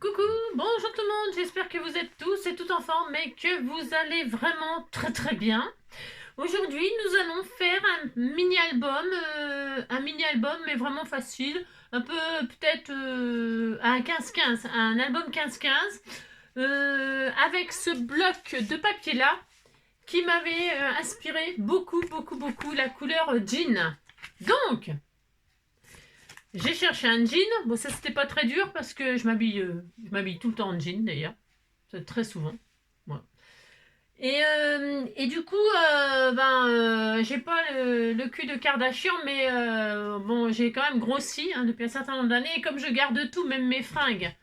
Coucou, bonjour tout le monde, j'espère que vous êtes tous et toutes en forme et que vous allez vraiment très bien. Aujourd'hui, nous allons faire un mini-album mais vraiment facile, un peu peut-être un 15-15, un album 15-15, avec ce bloc de papier là qui m'avait inspiré beaucoup la couleur jean. Donc, j'ai cherché un jean. Bon, ça c'était pas très dur parce que je m'habille tout le temps en jean d'ailleurs, très souvent. Voilà. Et du coup, j'ai pas le cul de Kardashian, mais bon, j'ai quand même grossi depuis un certain nombre d'années. Et comme je garde tout, même mes fringues,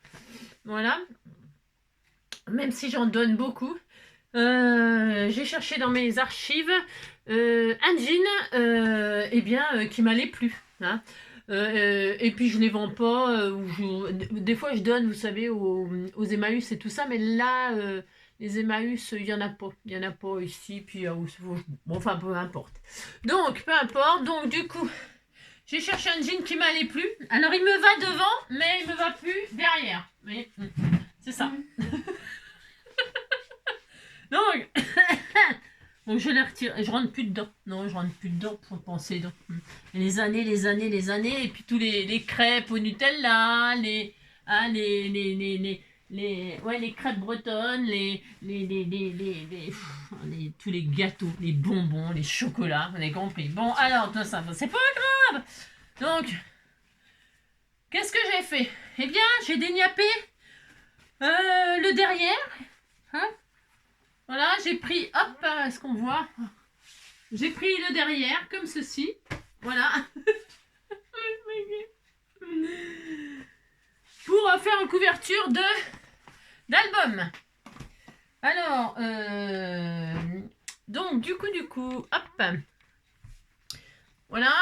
voilà, même si j'en donne beaucoup, j'ai cherché dans mes archives un jean, qui m'allait plus. Hein. Et puis je les vends pas, des fois je donne, vous savez, aux Emmaüs et tout ça, mais là, les Emmaüs, il y en a pas ici, puis bon, enfin peu importe. Donc, peu importe, donc du coup, j'ai cherché un jean qui m'allait plus. Alors il me va devant, mais il me va plus derrière. Vous voyez, c'est ça. Donc, bon, je les retire et je rentre plus dedans. Non, je rentre plus dedans pour penser. Donc. Et les années, et puis tous les crêpes au Nutella, les crêpes bretonnes, tous les gâteaux, les bonbons, les chocolats, vous avez compris. Bon, alors, tout ça, c'est pas grave. Donc, qu'est-ce que j'ai fait? Eh bien, j'ai déniapé le derrière, hein. Voilà, j'ai pris, hop, est-ce qu'on voit? J'ai pris le derrière, comme ceci. Voilà. Pour faire une couverture d'album. Alors, donc, du coup, hop. Voilà,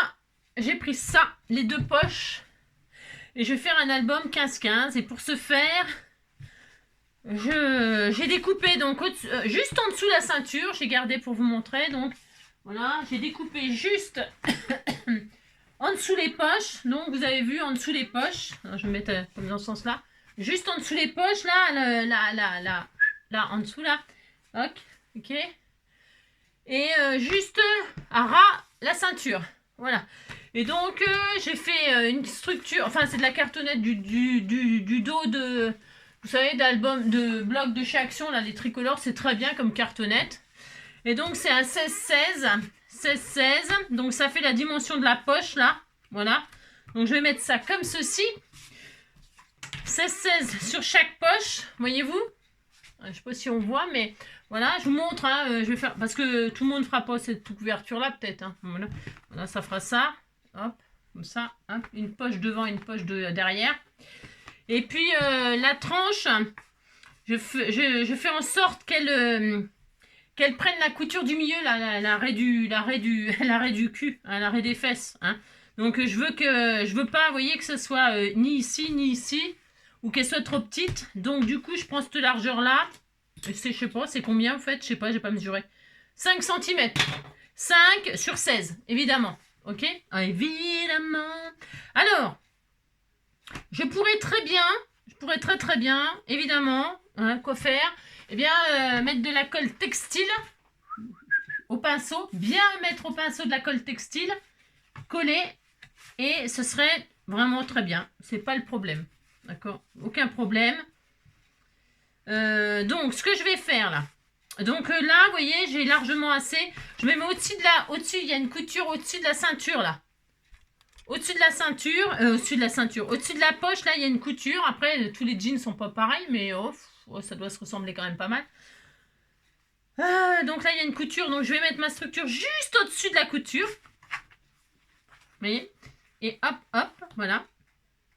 j'ai pris ça, les deux poches. Et je vais faire un album 15-15. Et pour ce faire, j'ai découpé donc juste en dessous la ceinture, j'ai gardé pour vous montrer, donc voilà, j'ai découpé juste en dessous les poches, donc vous avez vu en dessous les poches, alors, je vais mettre comme dans ce sens là, juste en dessous les poches là, là en dessous là, ok, et juste à ras la ceinture, voilà. Et donc j'ai fait une structure, enfin c'est de la cartonnette du dos de... Vous savez, d'album, de blocs de chez Action, là, les tricolores, c'est très bien comme cartonnette. Et donc, c'est un 16-16. 16-16. Donc, ça fait la dimension de la poche, là. Voilà. Donc, je vais mettre ça comme ceci. 16-16 sur chaque poche. Voyez-vous? Je ne sais pas si on voit, mais voilà. Je vous montre. Hein, je vais faire... Parce que tout le monde ne fera pas cette couverture-là, peut-être. Hein. Voilà. Voilà, ça fera ça. Hop. Comme ça. Hop. Une poche devant, une poche derrière. Et puis la tranche, je fais en sorte qu'elle prenne la couture du milieu, l'arrêt du cul, hein, l'arrêt des fesses. Hein. Donc je veux pas, vous voyez, que ce soit ni ici, ou qu'elle soit trop petite. Donc du coup, je prends cette largeur là. Je sais pas, c'est combien en fait, je sais pas, j'ai pas mesuré. 5 cm. 5 sur 16, évidemment. Ok? Ah, évidemment. Alors. Je pourrais très bien, évidemment, hein, quoi faire? Eh bien, mettre de la colle textile au pinceau, bien mettre au pinceau de la colle textile, coller, et ce serait vraiment très bien. C'est pas le problème, d'accord? Aucun problème. Donc, ce que je vais faire là. Donc là, vous voyez, j'ai largement assez. Je me mets au-dessus il y a une couture au-dessus de la ceinture là. Au-dessus de la ceinture, au-dessus de la poche, là, il y a une couture. Après, tous les jeans sont pas pareils, mais ça doit se ressembler quand même pas mal. Donc là, il y a une couture, donc je vais mettre ma structure juste au-dessus de la couture. Vous voyez? Et hop, voilà.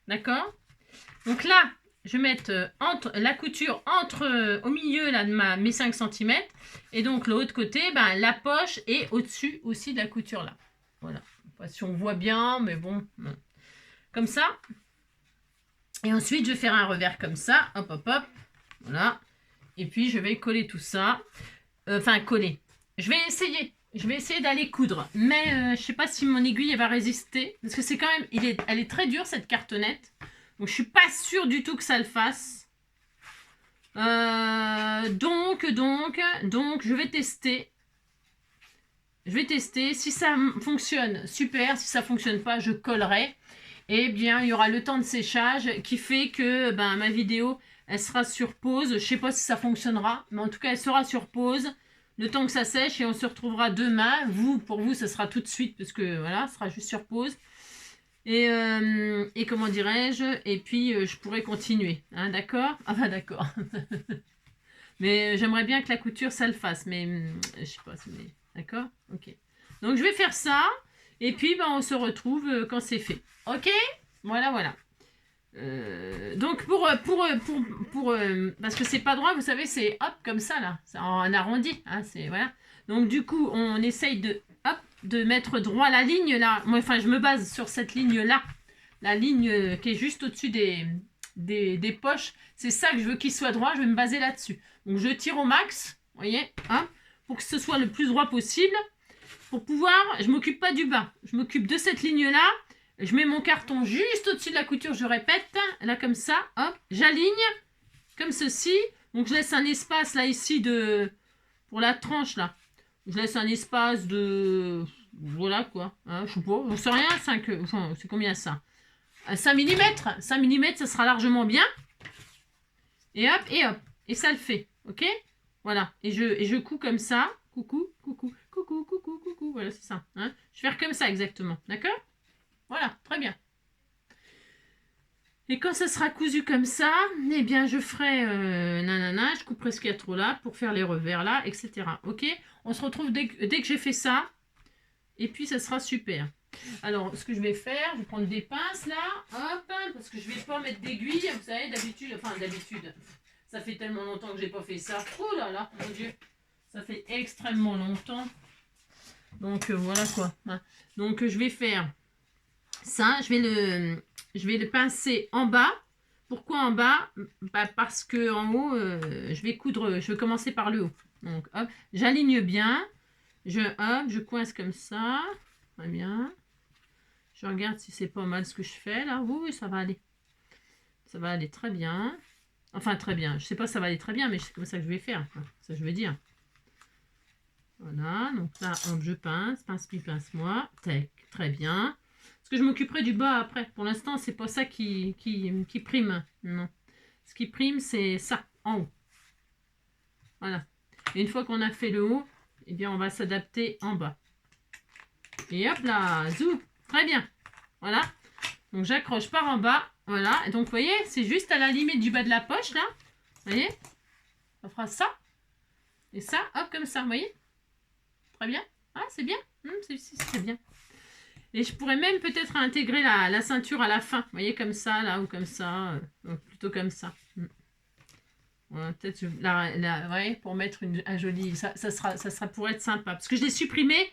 D'accord? Donc là, je vais mettre la couture au milieu là, de mes 5 cm. Et donc, l'autre côté, la poche est au-dessus aussi de la couture là. Voilà. Pas si on voit bien, mais bon. Comme ça. Et ensuite, je vais faire un revers comme ça. Hop. Voilà. Et puis, je vais coller tout ça. Enfin, coller. Je vais essayer d'aller coudre. Mais je sais pas si mon aiguille elle va résister. Parce que c'est quand même... elle est très dure, cette cartonnette. Donc, je suis pas sûre du tout que ça le fasse. Donc, je vais tester. Je vais tester. Si ça fonctionne, super. Si ça fonctionne pas, je collerai. Et bien, il y aura le temps de séchage qui fait que ma vidéo, elle sera sur pause. Je sais pas si ça fonctionnera, mais en tout cas, elle sera sur pause. Le temps que ça sèche et on se retrouvera demain. Pour vous, ça sera tout de suite parce que voilà, ça sera juste sur pause. Et comment dirais-je? Et puis, je pourrai continuer. Hein, d'accord? Ah bah d'accord. Mais j'aimerais bien que la couture, ça le fasse. Mais je sais pas. Mais... D'accord? Ok. Donc, je vais faire ça. Et puis, on se retrouve quand c'est fait. Ok? Voilà. Donc, parce que c'est pas droit, vous savez, c'est hop, comme ça, là. C'est en arrondi. Hein, voilà. Donc, du coup, on essaye de mettre droit la ligne, là. Moi, enfin, je me base sur cette ligne-là. La ligne qui est juste au-dessus des poches. C'est ça que je veux qu'il soit droit. Je vais me baser là-dessus. Donc, je tire au max. Vous voyez? Hein, pour que ce soit le plus droit possible. Pour pouvoir... Je m'occupe pas du bas. Je m'occupe de cette ligne-là. Je mets mon carton juste au-dessus de la couture. Je répète. Là, comme ça. Hop. J'aligne. Comme ceci. Donc, je laisse un espace, là, ici, pour la tranche, là. Je laisse un espace de... Voilà, quoi. Hein, je sais pas. J'en sais rien. 5... Enfin, c'est combien, ça? 5 mm. 5 mm, ça sera largement bien. Et hop, et hop. Et ça le fait. Ok? Voilà. Et je couds comme ça. Coucou. Voilà, c'est ça. Hein, je vais faire comme ça, exactement. D'accord? Voilà, très bien. Et quand ça sera cousu comme ça, eh bien, je ferai nanana, je couperai ce qu'il y a trop là pour faire les revers là, etc. Ok? On se retrouve dès que j'ai fait ça. Et puis, ça sera super. Alors, ce que je vais faire, je vais prendre des pinces là, hop, parce que je vais pas mettre d'aiguille, vous savez, d'habitude, ça fait tellement longtemps que j'ai pas fait ça. Oh là là, mon Dieu, ça fait extrêmement longtemps. Donc voilà quoi. Donc je vais faire ça, je vais le pincer en bas. Pourquoi en bas? Parce que en haut, je vais commencer par le haut. Donc hop, j'aligne bien, je coince comme ça, très bien. Je regarde si c'est pas mal ce que je fais là. Oui, ça va aller. Ça va aller très bien. Enfin, très bien. Je sais pas si ça va aller très bien, mais c'est comme ça que je vais faire. Ça, je veux dire. Voilà. Donc là, hop, je pince. Pince-lui, pince-moi. Très bien. Parce que je m'occuperai du bas après. Pour l'instant, c'est pas ça qui prime. Non. Ce qui prime, c'est ça, en haut. Voilà. Et une fois qu'on a fait le haut, eh bien, on va s'adapter en bas. Et hop là, zou. Très bien. Voilà. Donc, j'accroche par en bas. Voilà. Et donc, vous voyez, c'est juste à la limite du bas de la poche, là. Vous voyez? On fera ça. Et ça, hop, comme ça. Vous voyez? Très bien. Ah, c'est bien. C'est bien. Et je pourrais même peut-être intégrer la ceinture à la fin. Vous voyez, comme ça, là, ou comme ça. Plutôt comme ça. Voilà, peut-être ouais, pour mettre un joli... Ça sera pour être sympa. Parce que je l'ai supprimé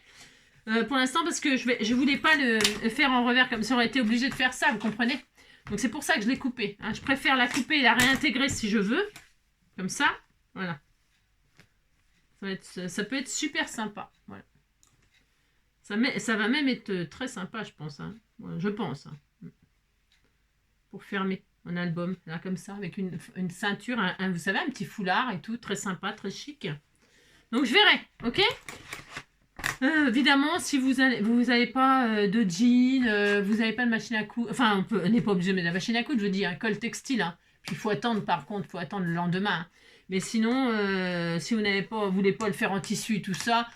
pour l'instant parce que je voulais pas le faire en revers comme ça. J'aurais été obligée de faire ça, vous comprenez? Donc c'est pour ça que je l'ai coupé. Hein. Je préfère la couper et la réintégrer si je veux. Comme ça. Voilà. Ça peut être super sympa. Voilà. Ça va même être très sympa, je pense. Hein. Voilà, je pense. Hein. Pour fermer un album, là, comme ça, avec une ceinture, vous savez, un petit foulard et tout, très sympa, très chic. Donc, je verrai, ok? Évidemment, si vous n'avez pas de jean, vous n'avez pas de machine à coudre, enfin, on n'est pas obligé de mettre la machine à coudre, je veux dire, un col textile. Hein. Puis, il faut attendre, par contre, il faut attendre le lendemain. Hein. Mais sinon, si vous ne voulez pas le faire en tissu et tout ça,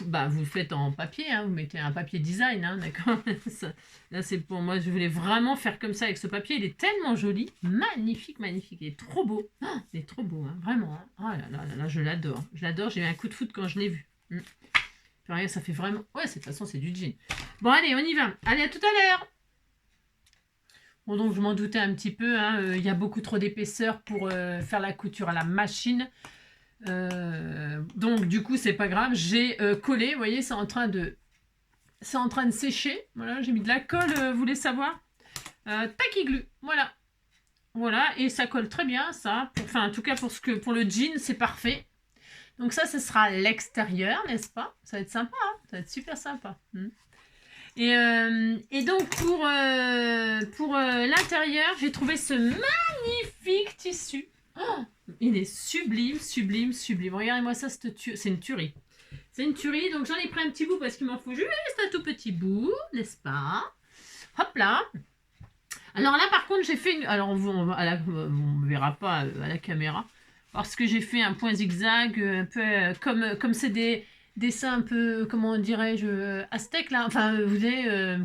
vous le faites en papier, hein, vous mettez un papier design, hein, d'accord. Là, c'est pour moi, je voulais vraiment faire comme ça avec ce papier. Il est tellement joli, magnifique, il est trop beau. Oh, il est trop beau, hein, vraiment. Hein. Oh là, je l'adore. J'ai eu un coup de foudre quand je l'ai vu. Rien, ça fait vraiment... Ouais, de toute façon, c'est du jean. Bon, allez, on y va. Allez, à tout à l'heure. Bon, donc, je m'en doutais un petit peu. Il y a beaucoup trop d'épaisseur pour faire la couture à la machine. Donc du coup c'est pas grave, j'ai collé, vous voyez, c'est en train de sécher. Voilà, j'ai mis de la colle, vous voulez savoir, tacky glue, voilà, et ça colle très bien, ça, en tout cas pour le jean, c'est parfait. Donc ça, ce sera l'extérieur, n'est-ce pas? Ça va être sympa, hein, ça va être super sympa. Et donc pour l'intérieur, j'ai trouvé ce magnifique tissu. Oh, il design est sublime, sublime, sublime. Regardez-moi ça, c'est une tuerie. C'est une tuerie, donc j'en ai pris un petit bout parce qu'il m'en faut juste un tout petit bout, n'est-ce pas? Hop là. Alors là, par contre, j'ai fait une... Alors, on ne verra pas à la caméra, parce que j'ai fait un point zigzag, un peu comme c'est des dessins un peu, comment dirais-je, aztèques, là. Enfin, vous savez,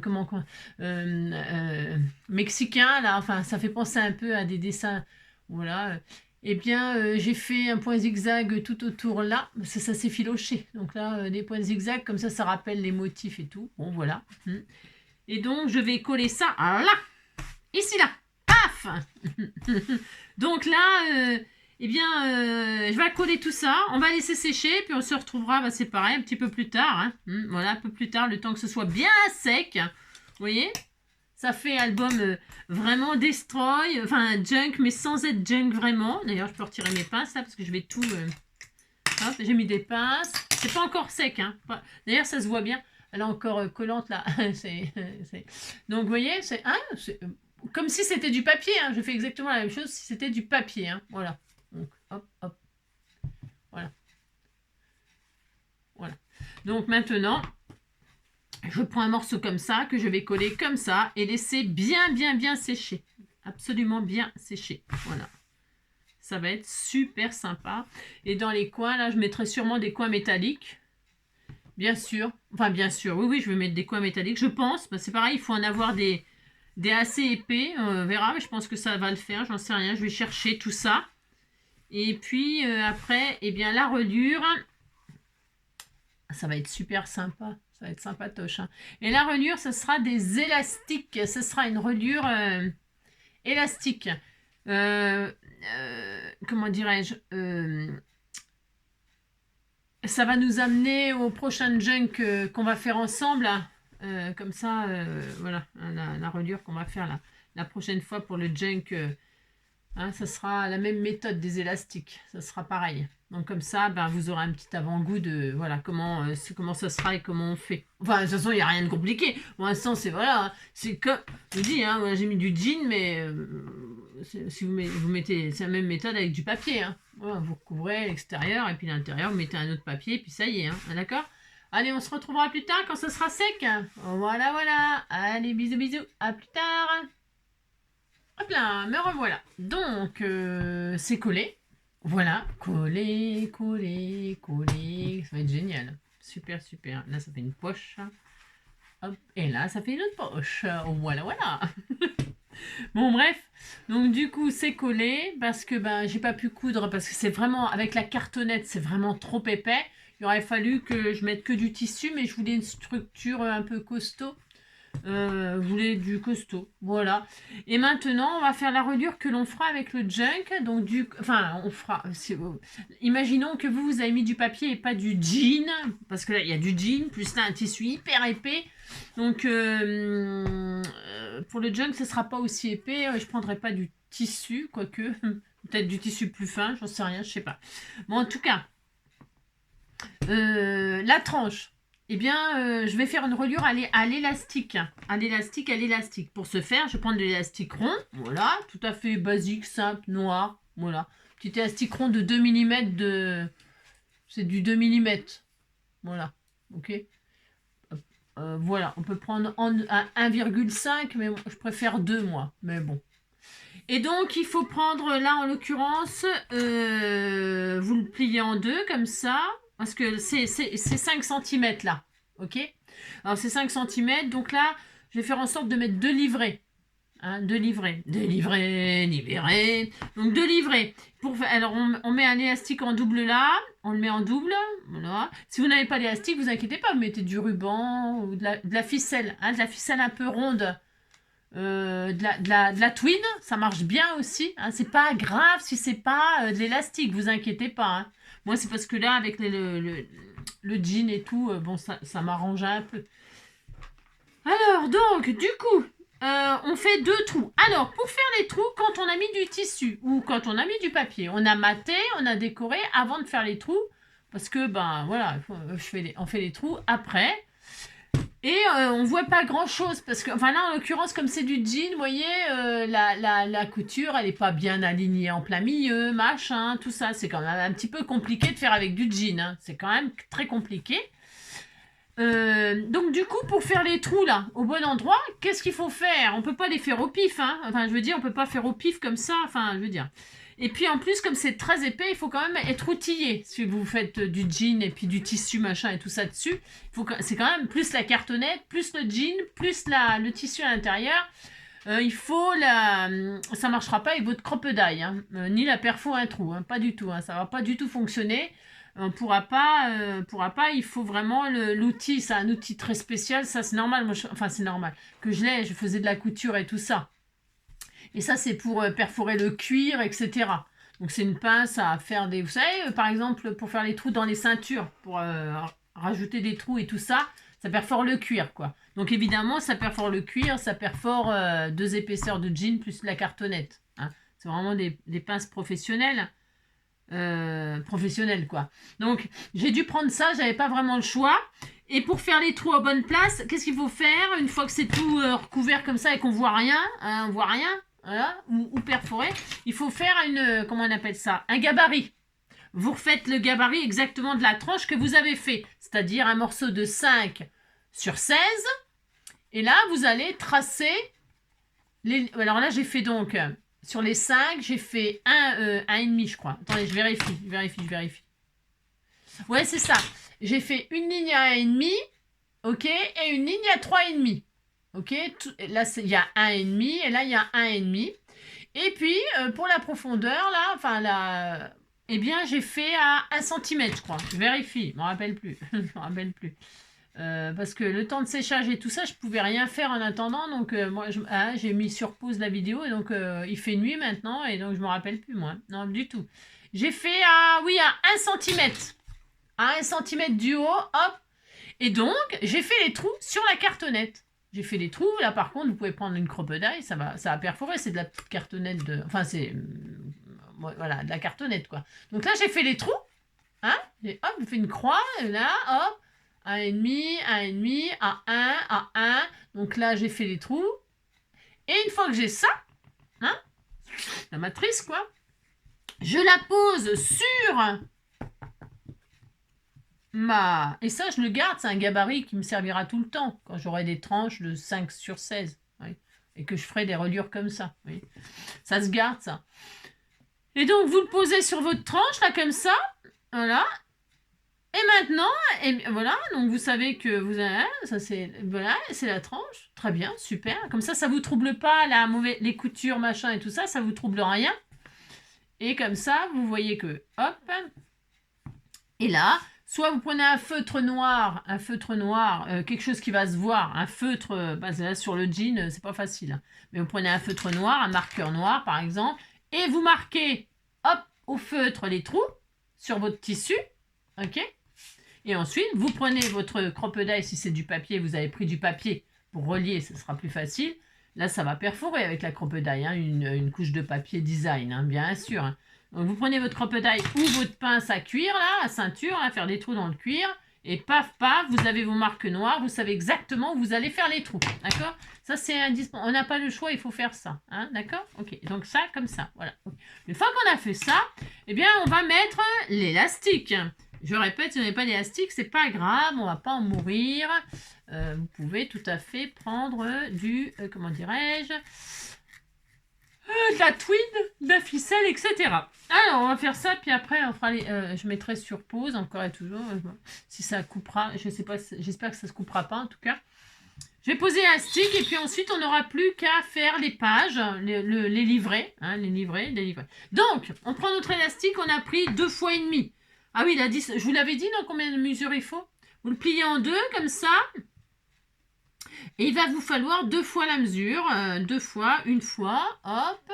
mexicains, là. Enfin, ça fait penser un peu à des dessins, voilà. Eh bien, j'ai fait un point zigzag tout autour là, parce que ça s'est filoché. Donc là, des points zigzags, comme ça rappelle les motifs et tout. Bon, voilà. Et donc, je vais coller ça là. Ici, là. Paf. Donc là, eh bien, je vais coller tout ça. On va laisser sécher, puis on se retrouvera, bah, c'est pareil, un petit peu plus tard. Hein. Voilà, un peu plus tard, le temps que ce soit bien sec. Vous voyez? Ça fait album vraiment destroy, enfin junk, mais sans être junk vraiment. D'ailleurs, je peux retirer mes pinces là, parce que je vais tout... Hop, j'ai mis des pinces. C'est pas encore sec. Hein. D'ailleurs, ça se voit bien. Elle est encore collante là. Donc, vous voyez, c'est comme si c'était du papier. Hein. Je fais exactement la même chose si c'était du papier. Hein. Voilà. Donc, hop, hop. Voilà. Voilà. Donc, maintenant, je prends un morceau comme ça, que je vais coller comme ça et laisser bien, bien, bien sécher. Absolument bien sécher. Voilà. Ça va être super sympa. Et dans les coins, là, je mettrai sûrement des coins métalliques. Bien sûr. Enfin, bien sûr. Oui, oui, je vais mettre des coins métalliques. Je pense. Bah, c'est pareil, il faut en avoir des assez épais. On verra, mais je pense que ça va le faire. J'en sais rien. Je vais chercher tout ça. Et puis, après, eh bien, la reliure. Ça va être super sympa. Ça va être sympatoche. Hein. Et la reliure, ce sera des élastiques. Ce sera une reliure élastique. Comment dirais-je ça va nous amener au prochain junk qu'on va faire ensemble. Comme ça, voilà, la reliure qu'on va faire la prochaine fois pour le junk. Ça sera la même méthode des élastiques. Ça sera pareil. Donc comme ça, ben, vous aurez un petit avant-goût de voilà comment ça sera et comment on fait. Enfin, de toute façon, il n'y a rien de compliqué. Pour l'instant, c'est voilà. Hein, c'est comme je vous dis, hein, j'ai mis du jean, mais si vous mettez, c'est la même méthode avec du papier. Hein. Voilà, vous recouvrez l'extérieur et puis l'intérieur, vous mettez un autre papier, et puis ça y est. Hein, d'accord? Allez, on se retrouvera plus tard quand ce sera sec. Voilà, voilà. Allez, bisous, bisous. À plus tard. Hop là, me revoilà. Donc, c'est collé. Voilà, collé, collé, collé. Ça va être génial. Super, super. Là, ça fait une poche. Hop. Et là, ça fait une autre poche. Voilà, voilà. Bon, bref. Donc, du coup, c'est collé parce que ben, j'ai pas pu coudre parce que c'est vraiment, avec la cartonnette, c'est vraiment trop épais. Il aurait fallu que je mette que du tissu, mais je voulais une structure un peu costaud. Je voulais du costaud, voilà. Et maintenant, on va faire la reliure que l'on fera avec le junk. Donc, on fera. Imaginons que vous avez mis du papier et pas du jean, parce que là, il y a du jean, plus là, un tissu hyper épais. Donc, pour le junk, ce sera pas aussi épais. Je prendrai pas du tissu, quoique. Peut-être du tissu plus fin, j'en sais rien, je sais pas. Bon, en tout cas, la tranche. Eh bien, je vais faire une reliure à l'élastique. À l'élastique. Pour ce faire, je vais prendre de l'élastique rond. Voilà, tout à fait basique, simple, noir. Voilà. Petit élastique rond de 2 mm C'est du 2 mm. Voilà. Ok. Voilà, on peut prendre à 1,5, mais je préfère 2, moi. Mais bon. Et donc, il faut prendre, là, en l'occurrence, vous le pliez en deux, comme ça. Parce que c'est 5 cm là, ok? Alors c'est 5 cm, donc là, je vais faire en sorte de mettre 2 livrets. Hein, 2 livrets. 2 livrets, libérés. Donc 2 livrets. Alors on met un élastique en double là, on le met en double. Voilà. Si vous n'avez pas d'élastique, vous inquiétez pas, vous mettez du ruban ou de la ficelle. Hein, de la ficelle un peu ronde. De la twin, ça marche bien aussi. Hein, c'est pas grave si c'est pas de l'élastique, vous inquiétez pas. Hein. Moi, c'est parce que là, avec le jean et tout, bon, ça m'arrange un peu. Alors, donc, du coup, on fait 2 trous. Alors, pour faire les trous, quand on a mis du tissu ou quand on a mis du papier, on a maté, on a décoré avant de faire les trous. Parce que, ben, voilà, on fait les trous après. Et on voit pas grand chose parce que, enfin là en l'occurrence comme c'est du jean, vous voyez, la couture elle est pas bien alignée en plein milieu, machin, tout ça. C'est quand même un petit peu compliqué de faire avec du jean, hein. C'est quand même très compliqué. Donc du coup pour faire les trous là au bon endroit, qu'est-ce qu'il faut faire? On peut pas les faire au pif, hein. Enfin je veux dire on peut pas faire au pif comme ça, enfin je veux dire. Et puis en plus comme c'est très épais, il faut quand même être outillé. Si vous faites du jean et puis du tissu machin et tout ça dessus, c'est quand même plus la cartonnette, plus le jean, plus le tissu à l'intérieur. Ça marchera pas avec votre crop-die, hein. Ni la perfo un trou, hein. Pas du tout, hein. Ça va pas du tout fonctionner. On pourra pas, il faut vraiment l'outil, c'est un outil très spécial, ça c'est normal, enfin c'est normal, que je faisais de la couture et tout ça. Et ça c'est pour perforer le cuir, etc. Donc c'est une pince à faire des, vous savez, par exemple pour faire les trous dans les ceintures, pour rajouter des trous et tout ça, ça perfore le cuir quoi. Donc évidemment ça perfore le cuir, ça perfore 2 épaisseurs de jean plus la cartonnette, hein. C'est vraiment des pinces professionnelles. Professionnel quoi. Donc j'ai dû prendre ça, j'avais pas vraiment le choix. Et pour faire les trous à bonne place, qu'est-ce qu'il faut faire une fois que c'est tout recouvert comme ça et qu'on voit rien, hein, on voit rien, voilà, ou perforé, il faut faire comment on appelle ça, un gabarit. Vous refaites le gabarit exactement de la tranche que vous avez fait, c'est-à-dire un morceau de 5 sur 16. Et là vous allez tracer alors là j'ai fait donc sur les 5, j'ai fait 1,5, je crois. Attendez, je vérifie. Ouais, c'est ça. J'ai fait une ligne à 1,5, ok, et une ligne à 3,5. Ok, là, il y a 1,5, et là, il y a 1,5. Et puis, pour la profondeur, là, enfin, là, eh bien, j'ai fait à 1 cm, je crois. Je vérifie, je me rappelle plus. Parce que le temps de séchage et tout ça, je pouvais rien faire en attendant. Donc, moi, j'ai mis sur pause la vidéo. Et donc, il fait nuit maintenant. Et donc, je me rappelle plus, moi. Non, du tout. J'ai fait à 1 cm. À 1 cm du haut, hop. Et donc, j'ai fait les trous sur la cartonnette. J'ai fait les trous. Là, par contre, vous pouvez prendre une crop-die. Ça va perforer. C'est de la petite cartonnette de... Enfin, c'est... voilà, de la cartonnette, quoi. Donc là, j'ai fait les trous. Hein. Hop, je fais une croix. Et là, hop. 1,5, à 1, à 1. Donc là, j'ai fait les trous. Et une fois que j'ai ça, hein, la matrice, quoi, je la pose sur Et ça, je le garde. C'est un gabarit qui me servira tout le temps. Quand j'aurai des tranches de 5 sur 16. Oui. Et que je ferai des reliures comme ça. Oui. Ça se garde, ça. Et donc, vous le posez sur votre tranche, là, comme ça. Voilà. Et maintenant, voilà, donc vous savez que vous avez, ça c'est, voilà, c'est la tranche, très bien, super. Comme ça vous trouble pas les coutures, machin et tout ça, ça vous trouble rien. Et comme ça, vous voyez que, hop, et là, soit vous prenez un feutre noir, quelque chose qui va se voir, un feutre, là, sur le jean, c'est pas facile, hein. Mais vous prenez un feutre noir, un marqueur noir par exemple, et vous marquez, hop, au feutre les trous sur votre tissu, ok. Et ensuite, vous prenez votre crop-die, si c'est du papier, vous avez pris du papier pour relier, ce sera plus facile. Là, ça va perforer avec la crop-die, hein, une couche de papier design, hein, bien sûr. Hein. Donc, vous prenez votre crop-die ou votre pince à cuir, là, à ceinture, à faire des trous dans le cuir. Et paf, paf, vous avez vos marques noires, vous savez exactement où vous allez faire les trous. D'accord? Ça, c'est indispensable. On n'a pas le choix, il faut faire ça. Hein, d'accord? Ok, donc ça, comme ça. Voilà. Une fois qu'on a fait ça, eh bien, on va mettre l'élastique. Je répète, si vous n'avez pas d'élastique, c'est pas grave, on va pas en mourir. Vous pouvez tout à fait prendre du, comment dirais-je, de la tweed, de la ficelle, etc. Alors, on va faire ça, puis après, on fera je mettrai sur pause, encore et toujours, si ça coupera, je sais pas, j'espère que ça se coupera pas, en tout cas. Je vais poser l'élastique, et puis ensuite, on n'aura plus qu'à faire les pages, les livrets, hein, les livrets. Donc, on prend notre élastique, on a pris 2 fois et demi. Ah oui, je vous l'avais dit, dans combien de mesures il faut? Vous le pliez en 2, comme ça. Et il va vous falloir 2 fois la mesure. 2 fois, une fois, hop,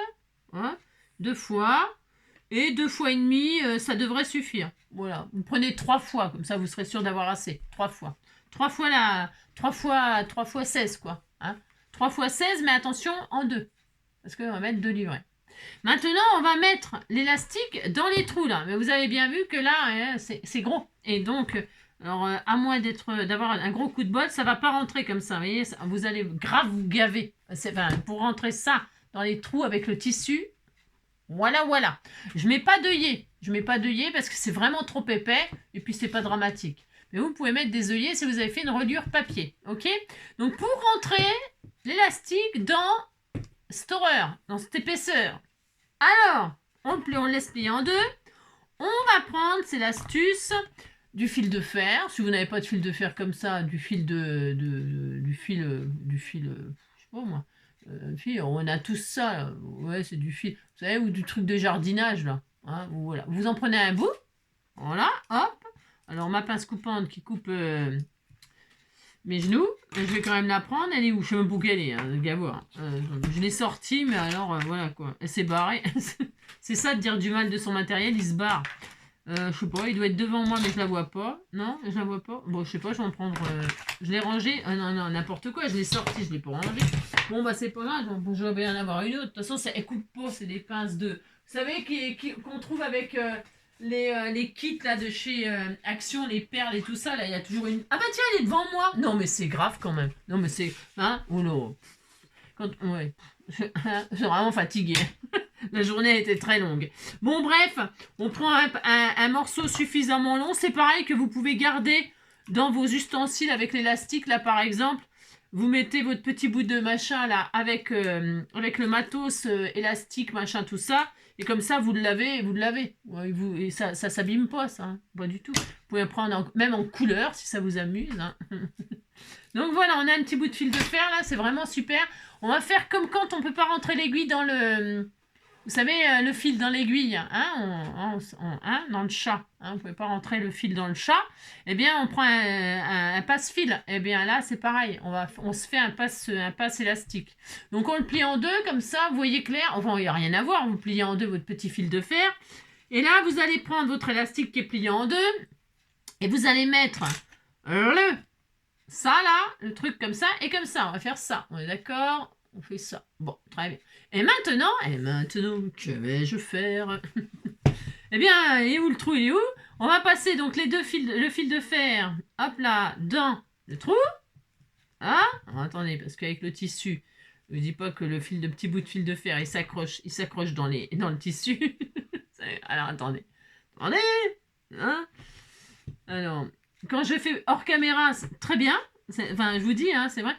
hop, 2 fois. Et 2 fois et demi, ça devrait suffire. Voilà, vous prenez 3 fois, comme ça vous serez sûr d'avoir assez. 3 fois. 3 fois 16, quoi. Hein. 3 fois 16, mais attention, en 2. Parce qu'on va mettre 2 livrets. Maintenant, on va mettre l'élastique dans les trous, là. Mais vous avez bien vu que là, c'est gros. Et donc, Alors, à moins d'avoir un gros coup de bol, ça va pas rentrer comme ça. Vous voyez, vous allez grave vous gaver. Enfin, pour rentrer ça dans les trous avec le tissu, voilà. Je mets pas d'œillet. Je mets pas d'œillet parce que c'est vraiment trop épais et puis c'est pas dramatique. Mais vous pouvez mettre des œillets si vous avez fait une reliure papier. Ok? Donc, pour rentrer l'élastique dans cette horreur, dans cette épaisseur, alors, on le laisse plier en deux. On va prendre, c'est l'astuce, du fil de fer. Si vous n'avez pas de fil de fer comme ça, du fil je sais pas moi. On a tous ça. Ouais, c'est du fil. Vous savez, ou du truc de jardinage là. Hein, voilà. Vous en prenez un bout. Voilà, hop. Alors ma pince coupante qui coupe mes genoux, je vais quand même la prendre. Elle est où? Je sais même pas où qu'elle est, hein, le gavoir. Je l'ai sortie, mais alors voilà quoi. Elle s'est barrée. C'est ça de dire du mal de son matériel, il se barre. Je sais pas, il doit être devant moi, mais je la vois pas. Non, je la vois pas. Bon, je sais pas, je vais en prendre. Je l'ai rangé. Non, n'importe quoi, je l'ai sorti, je l'ai pas rangé. Bon, bah, c'est pas grave, je vais en avoir une autre. De toute façon, elle coupe pas, c'est des pinces de. Vous savez, qu'on trouve avec les kits là de chez Action, les perles et tout ça. Là, il y a toujours une. Ah, bah, tiens, elle est devant moi. Non, mais c'est grave quand même. Non, mais c'est. Hein? Oh non. Ouais. Je suis vraiment fatiguée. La journée était très longue. Bon, bref, on prend un morceau suffisamment long. C'est pareil que vous pouvez garder dans vos ustensiles avec l'élastique. Là, par exemple, vous mettez votre petit bout de machin là avec le matos élastique, machin, tout ça. Et comme ça, vous le lavez et vous le lavez. Ouais, et ça s'abîme pas, ça. Hein, pas du tout. Vous pouvez prendre même en couleur si ça vous amuse. Hein. Donc voilà, on a un petit bout de fil de fer là. C'est vraiment super. On va faire comme quand on peut pas rentrer l'aiguille dans le... Vous savez, le fil dans l'aiguille, hein, dans le chat. Hein, vous ne pouvez pas rentrer le fil dans le chat. Eh bien, on prend un passe-fil. Eh bien, là, c'est pareil. On se fait un passe élastique. Donc, on le plie en deux, comme ça, vous voyez clair. Enfin, il n'y a rien à voir. Vous pliez en deux votre petit fil de fer. Et là, vous allez prendre votre élastique qui est plié en deux. Et vous allez mettre ça, là, le truc comme ça et comme ça. On va faire ça. On est d'accord? On fait ça. Bon, très bien. Et maintenant, que vais-je faire? Eh bien, il est où le trou? Il est où? On va passer donc le fil de fer, hop là, dans le trou. Ah, alors, attendez, parce qu'avec le tissu, ne dis pas que le petit bout de fil de fer, il s'accroche dans le tissu. Alors, attendez. Hein? Alors, quand je fais hors caméra, c'est très bien. Enfin, je vous dis, hein, c'est vrai.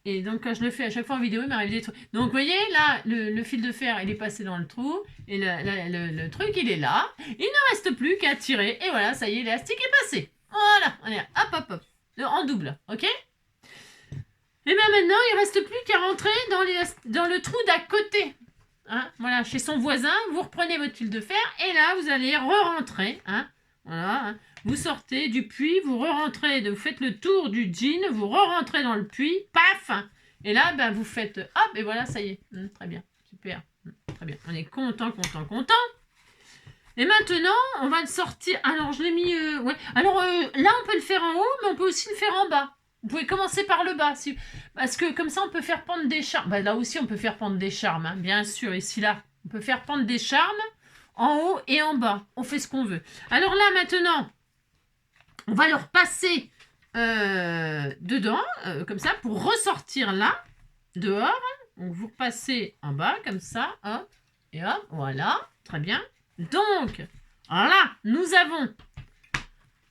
Et donc, quand je le fais à chaque fois en vidéo, il m'arrive des trucs. Donc, vous voyez, là, le fil de fer, il est passé dans le trou. Et le truc, il est là. Il ne reste plus qu'à tirer. Et voilà, ça y est, l'élastique est passé. Voilà, allez, hop. En double, ok? Et bien maintenant, il ne reste plus qu'à rentrer dans le trou d'à côté. Hein, voilà, chez son voisin, vous reprenez votre fil de fer. Et là, vous allez re-rentrer. Hein, voilà, hein. Vous sortez du puits, vous re-rentrez, vous faites le tour du jean, vous re-rentrez dans le puits, paf! Et là, ben, vous faites hop, et voilà, ça y est. Très bien, super. Très bien. On est content. Et maintenant, on va le sortir. Alors, je l'ai mis... ouais. Alors, là, on peut le faire en haut, mais on peut aussi le faire en bas. Vous pouvez commencer par le bas. Parce que comme ça, on peut faire pendre des charmes. Ben, là aussi, on peut faire pendre des charmes, hein, bien sûr. Ici, là, on peut faire pendre des charmes en haut et en bas. On fait ce qu'on veut. Alors là, maintenant... On va le repasser dedans, comme ça, pour ressortir là, dehors. Donc, vous repassez en bas, comme ça, hop, et hop, voilà, très bien. Donc, là, nous avons